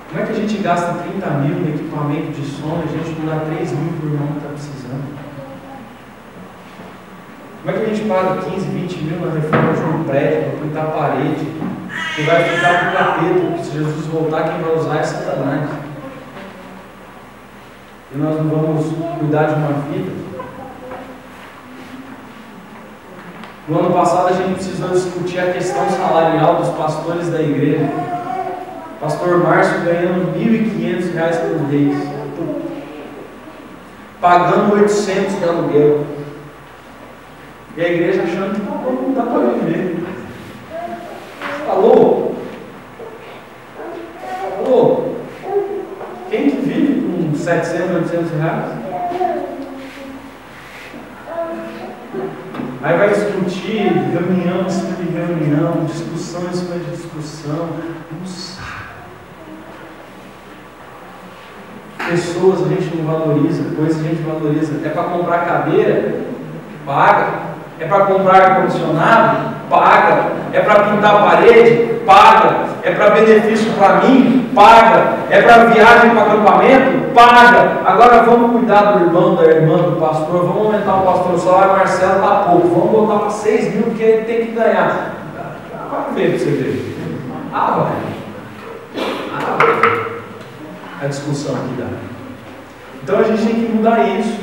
Como é que a gente gasta 30 mil no equipamento de som e a gente não dá 3 mil por irmão que está precisando? Como é que a gente paga 15, 20 mil na reforma de um prédio para pintar a parede, que vai ficar para o capeta, porque se Jesus voltar, quem vai usar é Satanás. e nós não vamos cuidar de uma vida. No ano passado a gente precisou discutir a questão salarial dos pastores da igreja. Pastor Márcio ganhando R$ 1.500 por mês, pagando 800 de aluguel, e a igreja achando que não dá para viver. Alô? Alô? Quem que vive com 700, 800 reais? Aí vai discutir reunião em cima de reunião, discussão em cima de discussão. Um saco. Pessoas a gente não valoriza, coisas a gente valoriza. É para comprar cadeira? Paga. É para comprar ar-condicionado? Paga. É para pintar a parede? Paga. É para benefício para mim? Paga. É para viagem para acampamento? Paga. Agora vamos cuidar do irmão, da irmã, do pastor. Vamos aumentar o pastor. O salário Marcelo está pouco. Vamos botar para 6 mil, porque ele tem que ganhar. Vai ver para você ver. Vai. A discussão aqui dá. Então a gente tem que mudar isso.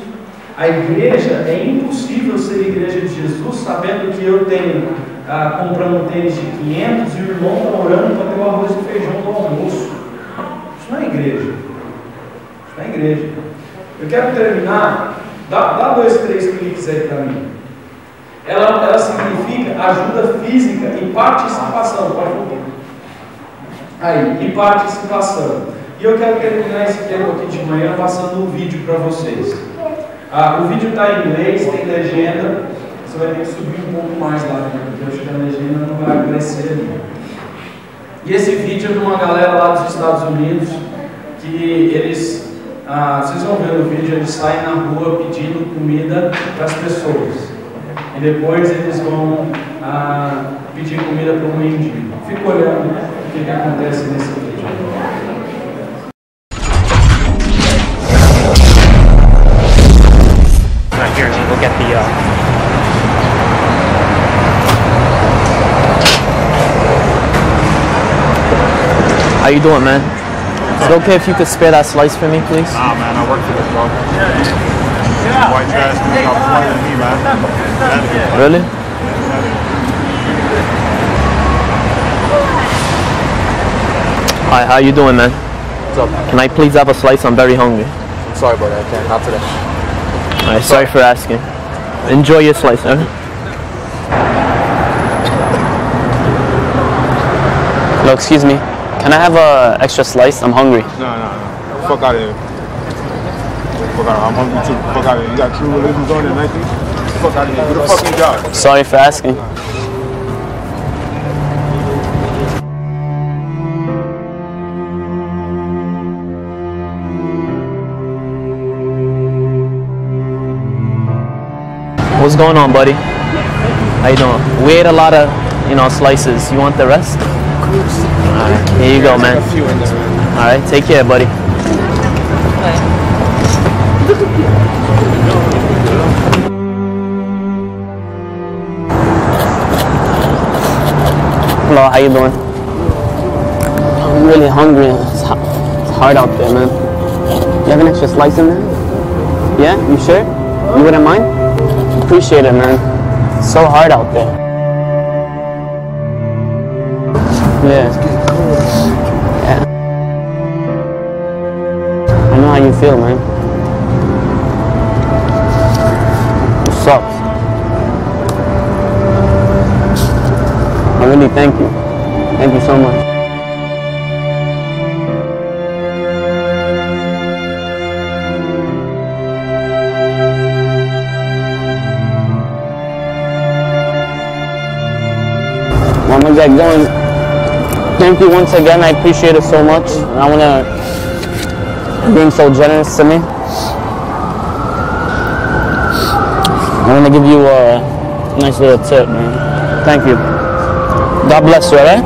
A igreja, é impossível ser igreja de Jesus sabendo que eu tenho comprando um tênis de 500 e o irmão está orando para ter o arroz e feijão no almoço. Isso não é igreja. Isso não é igreja. Eu quero terminar. Dá 2, 3 cliques aí para mim. Ela significa ajuda física e participação. Pode voltar. Aí, e participação. E eu quero terminar esse tempo aqui de manhã passando um vídeo para vocês. O vídeo está em inglês, tem legenda. Você vai ter que subir um pouco mais lá, né? Porque eu acho que a legenda não vai aparecer ali. E esse vídeo é de uma galera lá dos Estados Unidos, que eles, vocês vão ver no vídeo, eles saem na rua pedindo comida para as pessoas. E depois eles vão pedir comida para um mendigo. Fica olhando o que acontece nesse vídeo. Here, look at the How you doing, man? Is it okay if you could spare that slice for me, please? Nah, man, I work for this, bro. Yeah. White trash dude off smarter than me, man. Really? Hi, how you doing, man? What's up? Can I please have a slice? I'm very hungry. I'm sorry, brother. I can't. Not today. Alright, sorry for asking. Enjoy your slice, sir. Hello, excuse me. Can I have a extra slice? I'm hungry. No. Fuck out of here. Fuck out of here. I'm hungry too. Fuck out of here. You got True Religions on at 19? Fuck out of here. Do the fucking job. Sorry for asking. What's going on, buddy? How you doing? We ate a lot of, slices. You want the rest? Alright, here you go, man. Alright, take care, buddy. Hello, how you doing? I'm really hungry. It's hard out there, man. You have an extra slice in there? Yeah, you sure? You wouldn't mind? Appreciate it, man. It's so hard out there. Yeah. I know how you feel, man. It sucks. I really thank you. Thank you so much. I'm gonna get going. Thank you once again. I appreciate it so much. And I wanna being so generous to me. I wanna give you a nice little tip, man. Thank you. God bless you, alright?